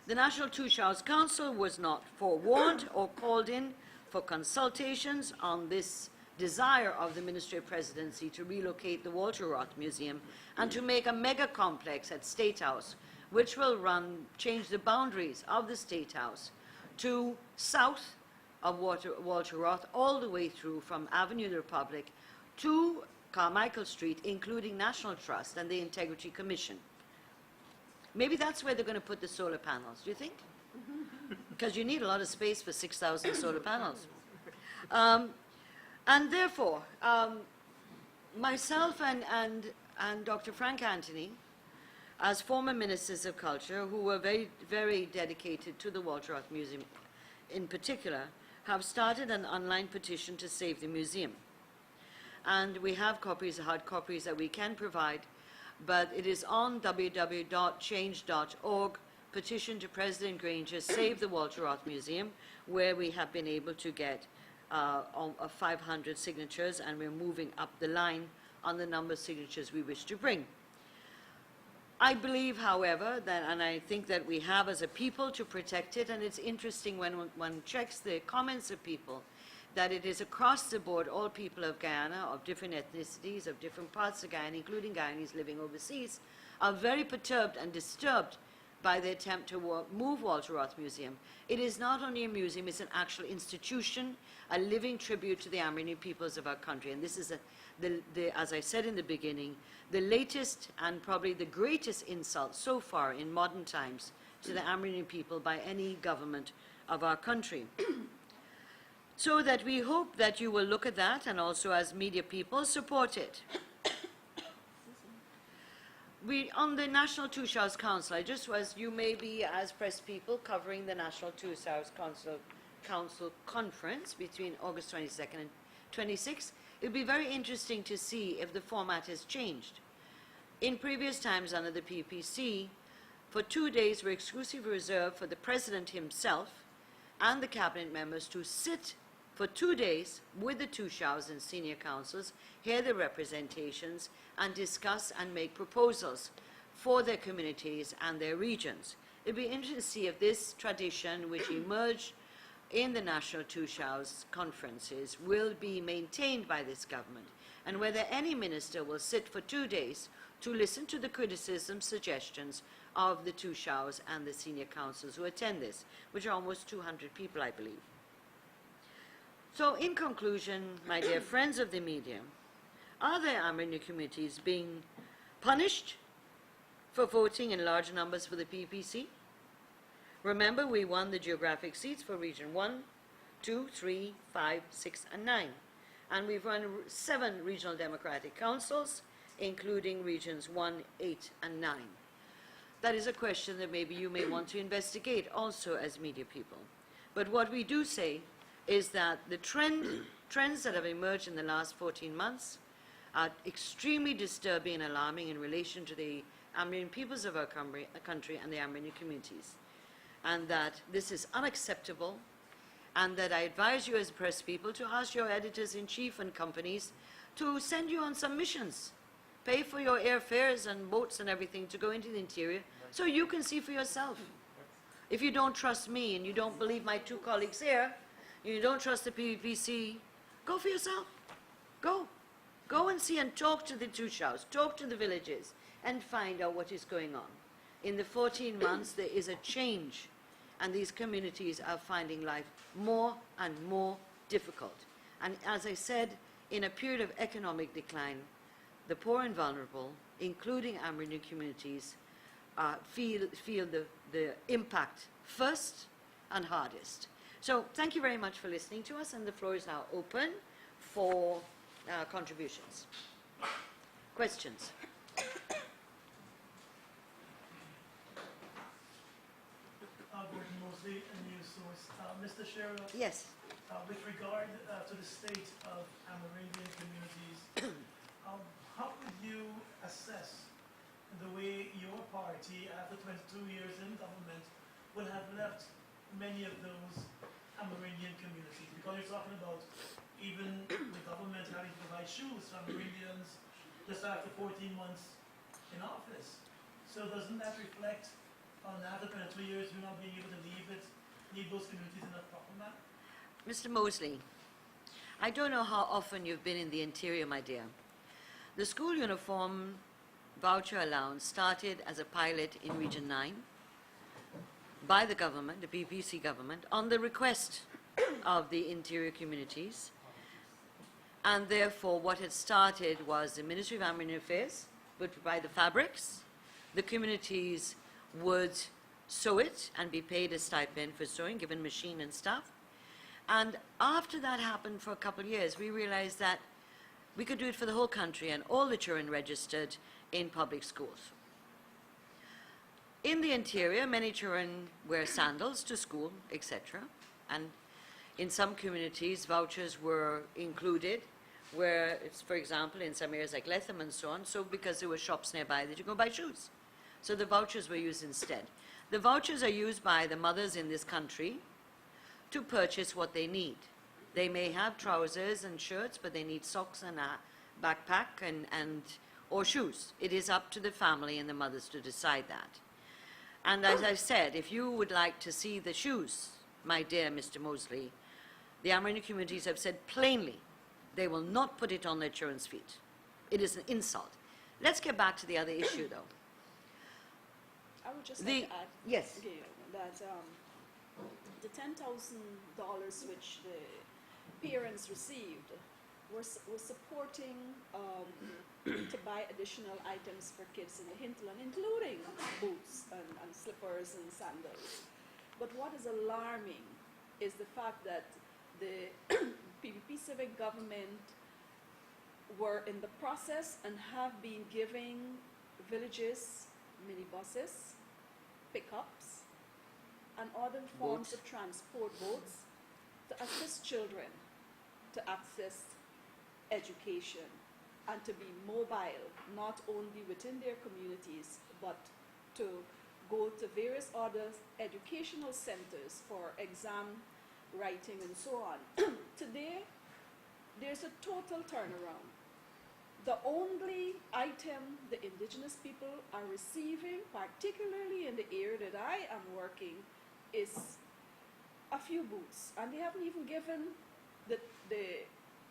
Speaker 3: The National Two-Showers Council was not forewarned or called in for consultations on this desire of the Ministry of Presidency to relocate the Walter Roth Museum and to make a mega complex at State House, which will change the boundaries of the State House to south of Walter Roth, all the way through from Avenue of the Republic to Carmichael Street, including National Trust and the Integrity Commission. Maybe that's where they're going to put the solar panels, do you think? Because you need a lot of space for 6,000 solar panels. And therefore, myself and Dr. Frank Anthony, as former ministers of culture who were very, very dedicated to the Walter Roth Museum in particular, have started an online petition to save the museum. And we have copies, hard copies that we can provide, but it is on www.change.org, petition to President Granger, save the Walter Roth Museum, where we have been able to get 500 signatures, and we're moving up the line on the number of signatures we wish to bring. I believe, however, that, and I think that we have as a people to protect it, and it's interesting when one checks the comments of people, that it is across the board, all people of Guyana, of different ethnicities, of different parts of Guyana, including Guyanese living overseas, are very perturbed and disturbed by the attempt to move Walter Roth Museum. It is not only a museum, it's an actual institution, a living tribute to the Amerindian peoples of our country. And this is, as I said in the beginning, the latest and probably the greatest insult so far in modern times to the Amerindian people by any government of our country. So that we hope that you will look at that, and also as media people support it. On the National Two-Showers Council, you may be as press people covering the National Two-Showers Council conference between August 22nd and 26th. It would be very interesting to see if the format has changed. In previous times under the PPC, for 2 days were exclusively reserved for the President himself and the cabinet members to sit for 2 days with the Two-Showers and senior councils, hear the representations, and discuss and make proposals for their communities and their regions. It'd be interesting to see if this tradition, which emerged in the National Two-Showers conferences, will be maintained by this government, and whether any minister will sit for 2 days to listen to the criticisms, suggestions of the Two-Showers and the senior councils who attend this, which are almost 200 people, I believe. So in conclusion, my dear friends of the media, are there Amerindian communities being punished for voting in large numbers for the PPC? Remember, we won the geographic seats for Region 1, 2, 3, 5, 6, and 9. And we've run 7 regional democratic councils, including Regions 1, 8, and 9. That is a question that maybe you may want to investigate also as media people. But what we do say is that the trends that have emerged in the last 14 months are extremely disturbing and alarming in relation to the Amerindian peoples of our country and the Amerindian communities. And that this is unacceptable, and that I advise you as press people to ask your editors-in-chief and companies to send you on some missions, pay for your airfares and boats and everything to go into the interior so you can see for yourself. If you don't trust me and you don't believe my 2 colleagues here, you don't trust the PPC, go for yourself. Go. Go and see and talk to the Two-Showers, talk to the villages, and find out what is going on. In the 14 months, there is a change, and these communities are finding life more and more difficult. And as I said, in a period of economic decline, the poor and vulnerable, including Amerindian communities, feel the impact first and hardest. So thank you very much for listening to us, and the floor is now open for contributions. Questions?
Speaker 5: I'll go most Mosley, a news source. Mr. Shearer,
Speaker 3: Yes.
Speaker 5: with regard to the state of Amerindian communities, how would you assess the way your party, after 22 years in government, will have left many of those Amerindian communities? Because you're talking about even the government having to provide shoes to Amerindians just after 14 months in office. So doesn't that reflect on after 22 years you not being able to leave those communities in a proper manner?
Speaker 3: Mr. Mosley, I don't know how often you've been in the interior, my dear. The school uniform voucher allowance started as a pilot in Region 9 by the government, the PPC government, on the request of the interior communities. And therefore, what had started was the Ministry of Amerindian Affairs would provide the fabrics. The communities would sew it and be paid a stipend for sewing, given machine and stuff. And after that happened for a couple of years, we realized that we could do it for the whole country, and all the children registered in public schools. In the interior, many children wear sandals to school, etc. And in some communities, vouchers were included, where it's, for example, in some areas like Letham and so on, so because there were shops nearby that you go buy shoes. So the vouchers were used instead. The vouchers are used by the mothers in this country to purchase what they need. They may have trousers and shirts, but they need socks and a backpack or shoes. It is up to the family and the mothers to decide that. And as I said, if you would like to see the shoes, my dear Mr. Mosley, the Amerindian communities have said plainly they will not put it on their children's feet. It is an insult. Let's get back to the other issue, though.
Speaker 4: I would just like to add,
Speaker 3: Yes.
Speaker 4: Gail, that the $10,000 which the parents received was supporting to buy additional items for kids in the hinterland, including boots and slippers and sandals. But what is alarming is the fact that the PPP Civic government were in the process and have been giving villages minibuses, pickups, and other forms of transport, boats, to assist children to access education and to be mobile, not only within their communities, but to go to various other educational centers for exam writing and so on. Today, there's a total turnaround. The only item the indigenous people are receiving, particularly in the area that I am working, is a few boots. And they haven't even given the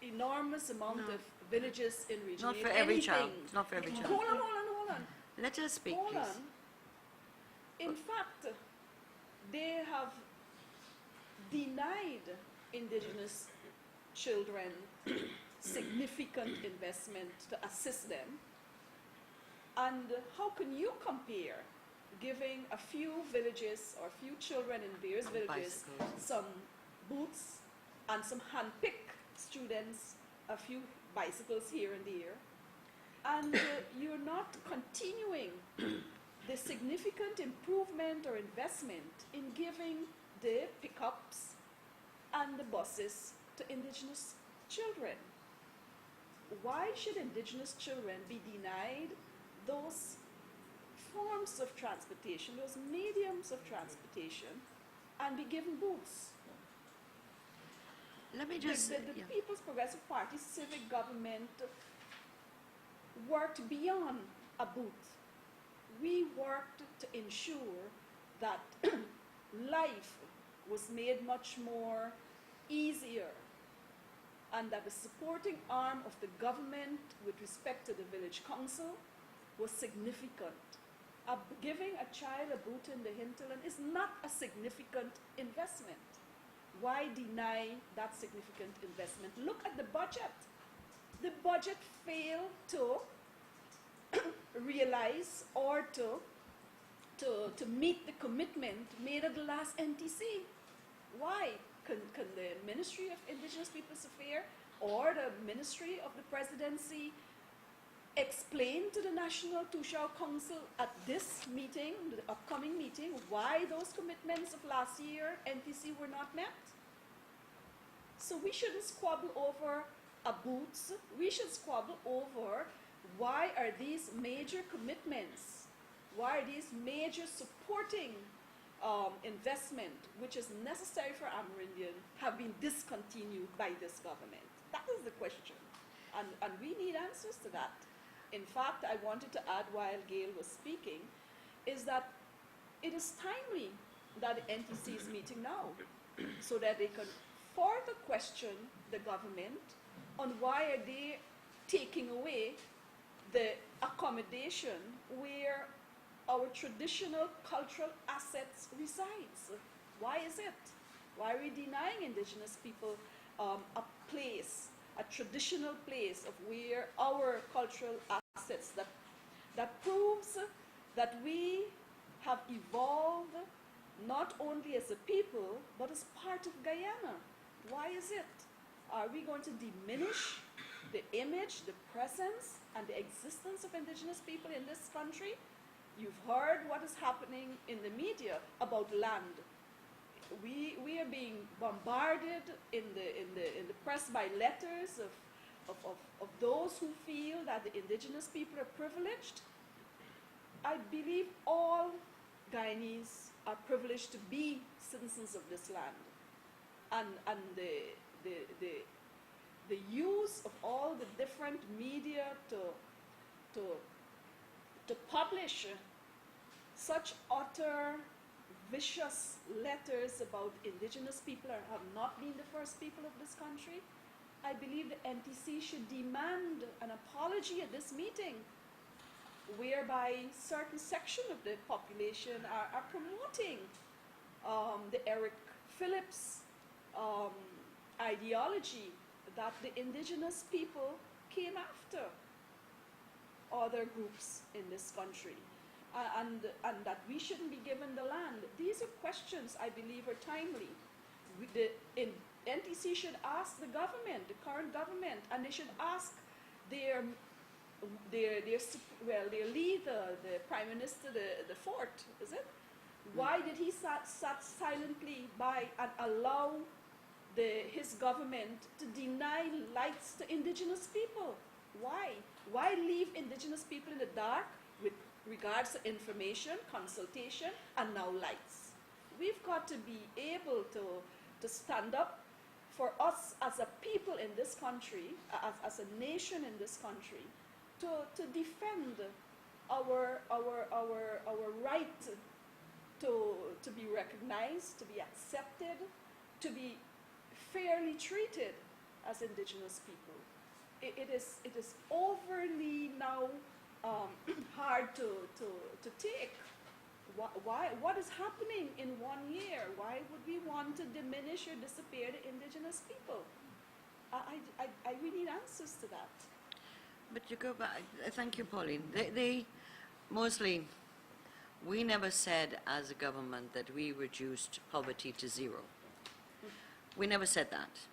Speaker 4: enormous amount of villages in region.
Speaker 3: Not for every child. Not for every child.
Speaker 4: Hold on.
Speaker 3: Let us speak,
Speaker 4: Hold
Speaker 3: please.
Speaker 4: on. In fact, they have denied indigenous children significant investment to assist them. And how can you compare giving a few villages or a few children in various villages
Speaker 3: Bicycles.
Speaker 4: some boots and some hand-picked students, a few bicycles here and there, and you're not continuing the significant improvement or investment in giving the pickups and the buses to indigenous children? Why should indigenous children be denied those forms of transportation, those mediums of transportation, and be given boots?
Speaker 3: Let me just...
Speaker 4: The People's Progressive Party civic government worked beyond a boot. We worked to ensure that life was made much more easier, and that the supporting arm of the government with respect to the village council was significant. Giving a child a boot in the hinterland is not a significant investment. Why deny that significant investment? Look at the budget. The budget failed to realize or to meet the commitment made at the last NTC. Why? Can the Ministry of Indigenous Peoples Affairs or the Ministry of the Presidency explain to the National Tushao Council at this meeting, the upcoming meeting, why those commitments of last year, NTC, were not met? So we shouldn't squabble over boots. We should squabble over why are these major commitments, why are these major supporting investment, which is necessary for Amerindian, have been discontinued by this government? That is the question. And we need answers to that. In fact, I wanted to add while Gail was speaking, is that it is timely that the NTC is meeting now, so that they can further question the government on why are they taking away the accommodation where our traditional cultural assets resides. Why is it? Why are we denying indigenous people a place, a traditional place of where our cultural assets that proves that we have evolved not only as a people, but as part of Guyana? Why is it? Are we going to diminish the image, the presence, and the existence of indigenous people in this country? You've heard what is happening in the media about land. We are being bombarded in the press by letters of those who feel that the indigenous people are privileged. I believe all Guyanese are privileged to be citizens of this land. And the use of all the different media to publish such utter vicious letters about indigenous people or have not been the first people of this country, I believe the NTC should demand an apology at this meeting, whereby certain section of the population are promoting the Eric Phillips ideology that the indigenous people came after other groups in this country, and that we shouldn't be given the land. These are questions I believe are timely. NTC should ask the government, the current government, and they should ask their leader, the Prime Minister, the fourth, is it? Why did he sat silently by and allow his government to deny lights to indigenous people? Why? Why leave indigenous people in the dark with regards to information, consultation, and now lights? We've got to be able to stand up for us as a people in this country, as a nation in this country, to defend our right to be recognized, to be accepted, to be fairly treated as indigenous people. It is overly now hard to take. Why? What is happening in 1 year? Why would we want to diminish or disappear the indigenous people? I really need answers to that.
Speaker 3: But you go back, thank you, Pauline. They mostly, we never said as a government that we reduced poverty to zero. We never said that.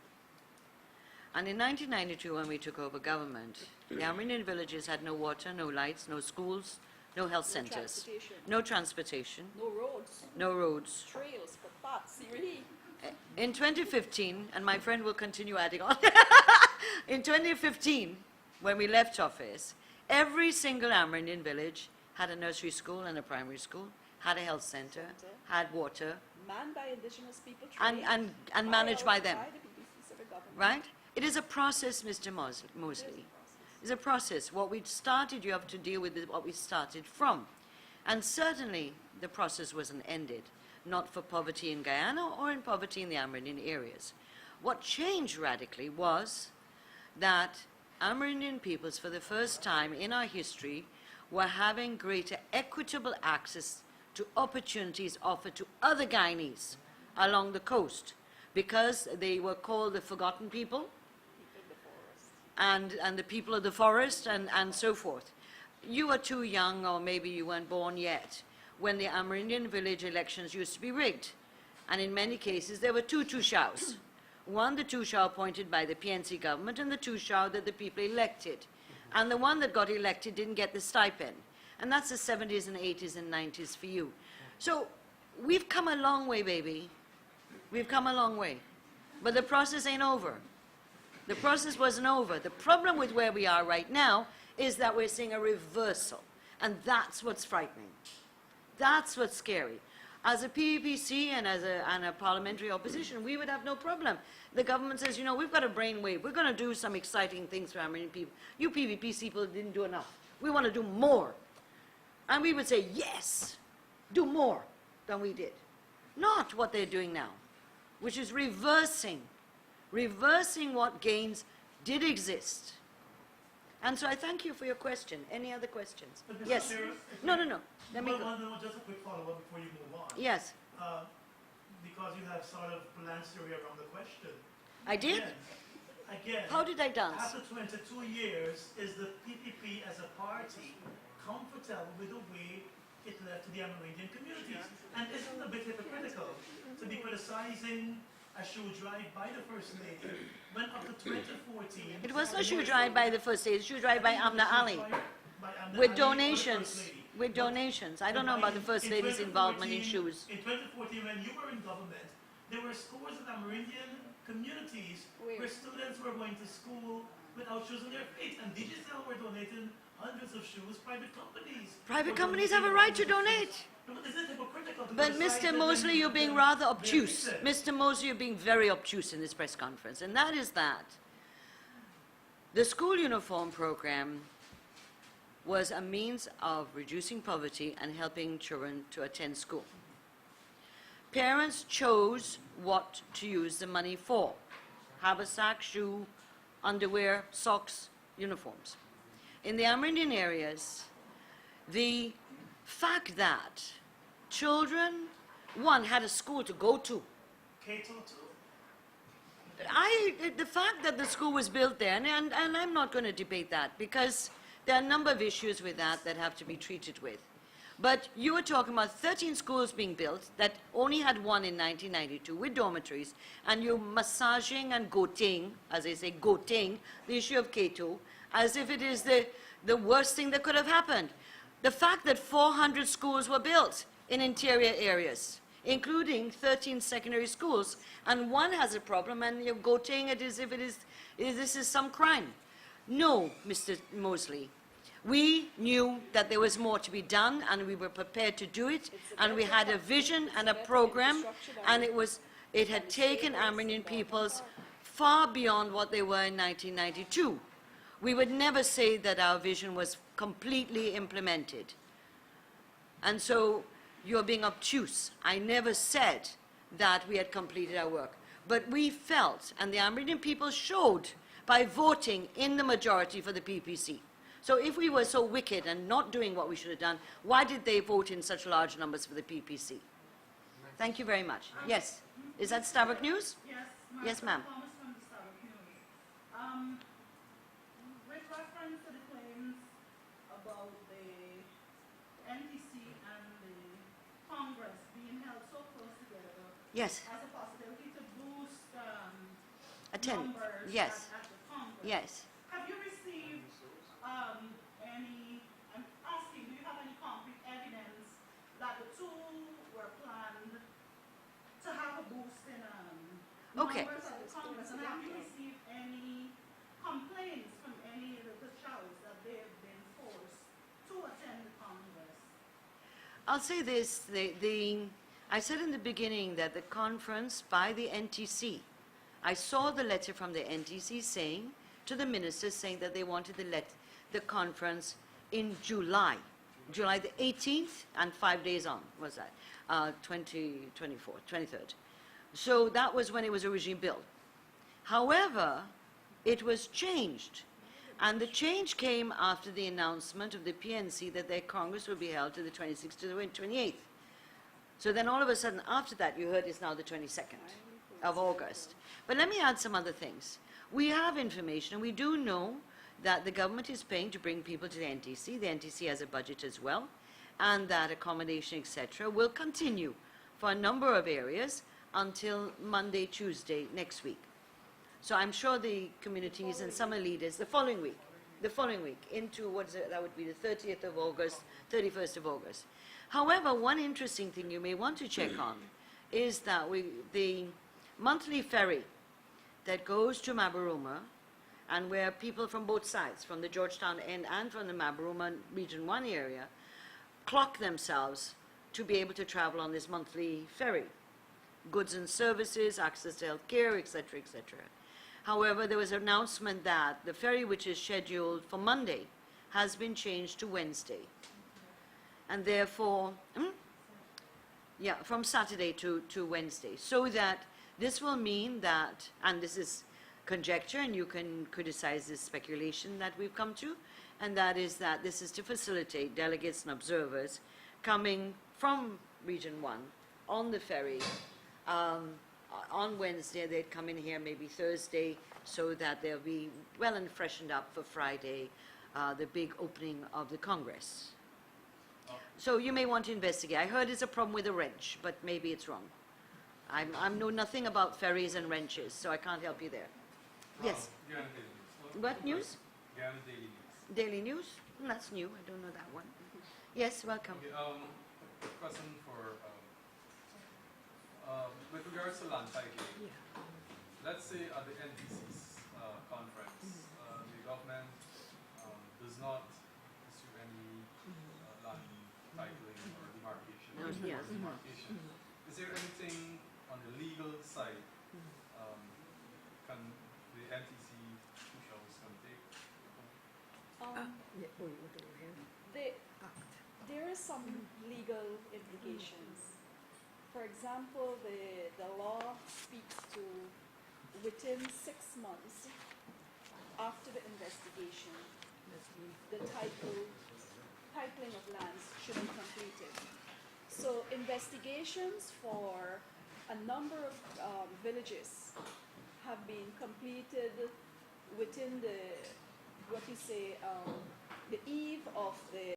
Speaker 3: And in 1992, when we took over government, the Amerindian villages had no water, no lights, no schools, no health centers, no transportation,
Speaker 4: No roads,
Speaker 3: no roads.
Speaker 4: trails, footpaths, really.
Speaker 3: In 2015, and my friend will continue adding on, in 2015, when we left office, every single Amerindian village had a nursery school and a primary school, had a health center, had water,
Speaker 4: Manned by indigenous people,
Speaker 3: and managed by them,
Speaker 4: By the BBC Civic government.
Speaker 3: right? It is a process, Mr. Mosley. It's a process. What we started, you have to deal with what we started from. And certainly, the process wasn't ended, not for poverty in Guyana or in poverty in the Amerindian areas. What changed radically was that Amerindian peoples, for the first time in our history, were having greater equitable access to opportunities offered to other Guyanese along the coast, because they were called the forgotten people, and the people of the forest, and so forth. You were too young, or maybe you weren't born yet, when the Amerindian village elections used to be rigged. And in many cases, there were two Tushaos. One, the Tushao appointed by the PNC government, and the Tushao that the people elected. And the one that got elected didn't get the stipend. And that's the 70s and 80s and 90s for you. So we've come a long way, baby. We've come a long way. But the process ain't over. The process wasn't over. The problem with where we are right now is that we're seeing a reversal. And that's what's frightening. That's what's scary. As a PPC and as a parliamentary opposition, we would have no problem. The government says, you know, we've got a brainwave. We're going to do some exciting things for Amerindian people. You PVP people didn't do enough. We want to do more. And we would say, yes, do more than we did. Not what they're doing now, which is reversing what gains did exist. And so I thank you for your question. Any other questions?
Speaker 5: But Mr.
Speaker 3: Yes.
Speaker 5: Chair,
Speaker 3: No. Let me go.
Speaker 5: No, just a quick follow-up before you move on.
Speaker 3: Yes,
Speaker 5: Because you have sort of glanced your way around the question.
Speaker 3: I did.
Speaker 5: Again.
Speaker 3: How did I dance?
Speaker 5: After 22 years, is the PPP as a party comfortable with the way it led to the Amerindian communities? And isn't it a bit hypocritical to be criticizing a shoe drive by the First Lady when up to 2014...
Speaker 3: It wasn't a shoe drive by the First Lady, it was a shoe drive by Amna Ali. With donations. With donations. I don't know about the First Lady's involvement in shoes.
Speaker 5: In 2014, when you were in government, there were scores of Amerindian communities where students were going to school without shoes on their feet, and Digicel were donating hundreds of shoes. Private companies.
Speaker 3: Private companies have a right to donate.
Speaker 5: Is it hypocritical to
Speaker 3: But
Speaker 5: criticize
Speaker 3: Mr.
Speaker 5: them
Speaker 3: Mosley,
Speaker 5: when
Speaker 3: you're being rather obtuse.
Speaker 5: they're
Speaker 3: Mr. Mosley, you're being very obtuse in this press conference, and that is that the school uniform program was a means of reducing poverty and helping children to attend school. Parents chose what to use the money for: haversack, shoe, underwear, socks, uniforms. In the Amerindian areas, the fact that children, one, had a school to go to.
Speaker 5: Cato too?
Speaker 3: The fact that the school was built there, and I'm not going to debate that, because there are a number of issues with that have to be treated with. But you were talking about 13 schools being built that only had one in 1992 with dormitories, and you're massaging and goating, as they say, goating, the issue of Cato, as if it is the worst thing that could have happened. The fact that 400 schools were built in interior areas, including 13 secondary schools, and one has a problem, and you're goating it as if this is some crime. No, Mr. Mosley. We knew that there was more to be done, and we were prepared to do it, and we had a vision and a program, and it had taken Amerindian peoples far beyond what they were in 1992. We would never say that our vision was completely implemented. And so you're being obtuse. I never said that we had completed our work. But we felt, and the Amerindian people showed by voting in the majority for the PPC. So if we were so wicked and not doing what we should have done, why did they vote in such large numbers for the PPC? Thank you very much. Yes. Is that Starbuck News? Yes, ma'am.
Speaker 6: Thomas from the Starbuck News. With reference to the claims about the NTC and the Congress being held so close together
Speaker 3: Yes.
Speaker 6: as a possibility to boost
Speaker 3: Attend.
Speaker 6: numbers
Speaker 3: Yes.
Speaker 6: at the Congress.
Speaker 3: Yes.
Speaker 6: Have you received any, I'm asking, do you have any concrete evidence that the two were planned to have a boost in
Speaker 3: Okay.
Speaker 6: numbers at the Congress? And have you received any complaints from any of the childs that they have been forced to attend the Congress?
Speaker 3: I'll say this, I said in the beginning that the conference by the NTC, I saw the letter from the NTC saying, to the ministers saying that they wanted the conference in July the 18th, and 5 days on, was that, 23rd. So that was when it was originally built. However, it was changed. And the change came after the announcement of the PNC that their Congress would be held to the 26th to the 28th. So then all of a sudden, after that, you heard it's now the 22nd of August. But let me add some other things. We have information, and we do know that the government is paying to bring people to the NTC. The NTC has a budget as well, and that accommodation, etc., will continue for a number of areas until Monday, Tuesday next week. So I'm sure the communities and summer leaders, the following week, the following week, into that would be the 30th of August, 31st of August. However, one interesting thing you may want to check on is that the monthly ferry that goes to Mabaruma, and where people from both sides, from the Georgetown end and from the Mabaruma Region 1 area, clock themselves to be able to travel on this monthly ferry. Goods and services, access to health care, etc., etc. However, there was an announcement that the ferry, which is scheduled for Monday, has been changed to Wednesday. And therefore, from Saturday to Wednesday. So that this will mean that, and this is conjecture, and you can criticize this speculation that we've come to, and that is that this is to facilitate delegates and observers coming from Region 1 on the ferry. On Wednesday, they'd come in here maybe Thursday, so that they'll be well and freshened up for Friday, the big opening of the Congress. So you may want to investigate. I heard it's a problem with a wrench, but maybe it's wrong. I know nothing about ferries and wrenches, so I can't help you there. Yes.
Speaker 7: Guyana Daily News.
Speaker 3: What news?
Speaker 7: Guyana Daily News.
Speaker 3: Daily News? That's new. I don't know that one. Yes, welcome.
Speaker 7: Okay, question for, with regards to land titling, let's say at the NDC's conference, the government does not issue any land titling or demarcation.
Speaker 3: Yes.
Speaker 7: Demarcation. Is there anything on the legal side can the NTC officials can take?
Speaker 4: There is some legal implications. For example, the law speaks to within 6 months after the investigation, the titling of lands should be completed. So investigations for a number of villages have been completed within the eve of the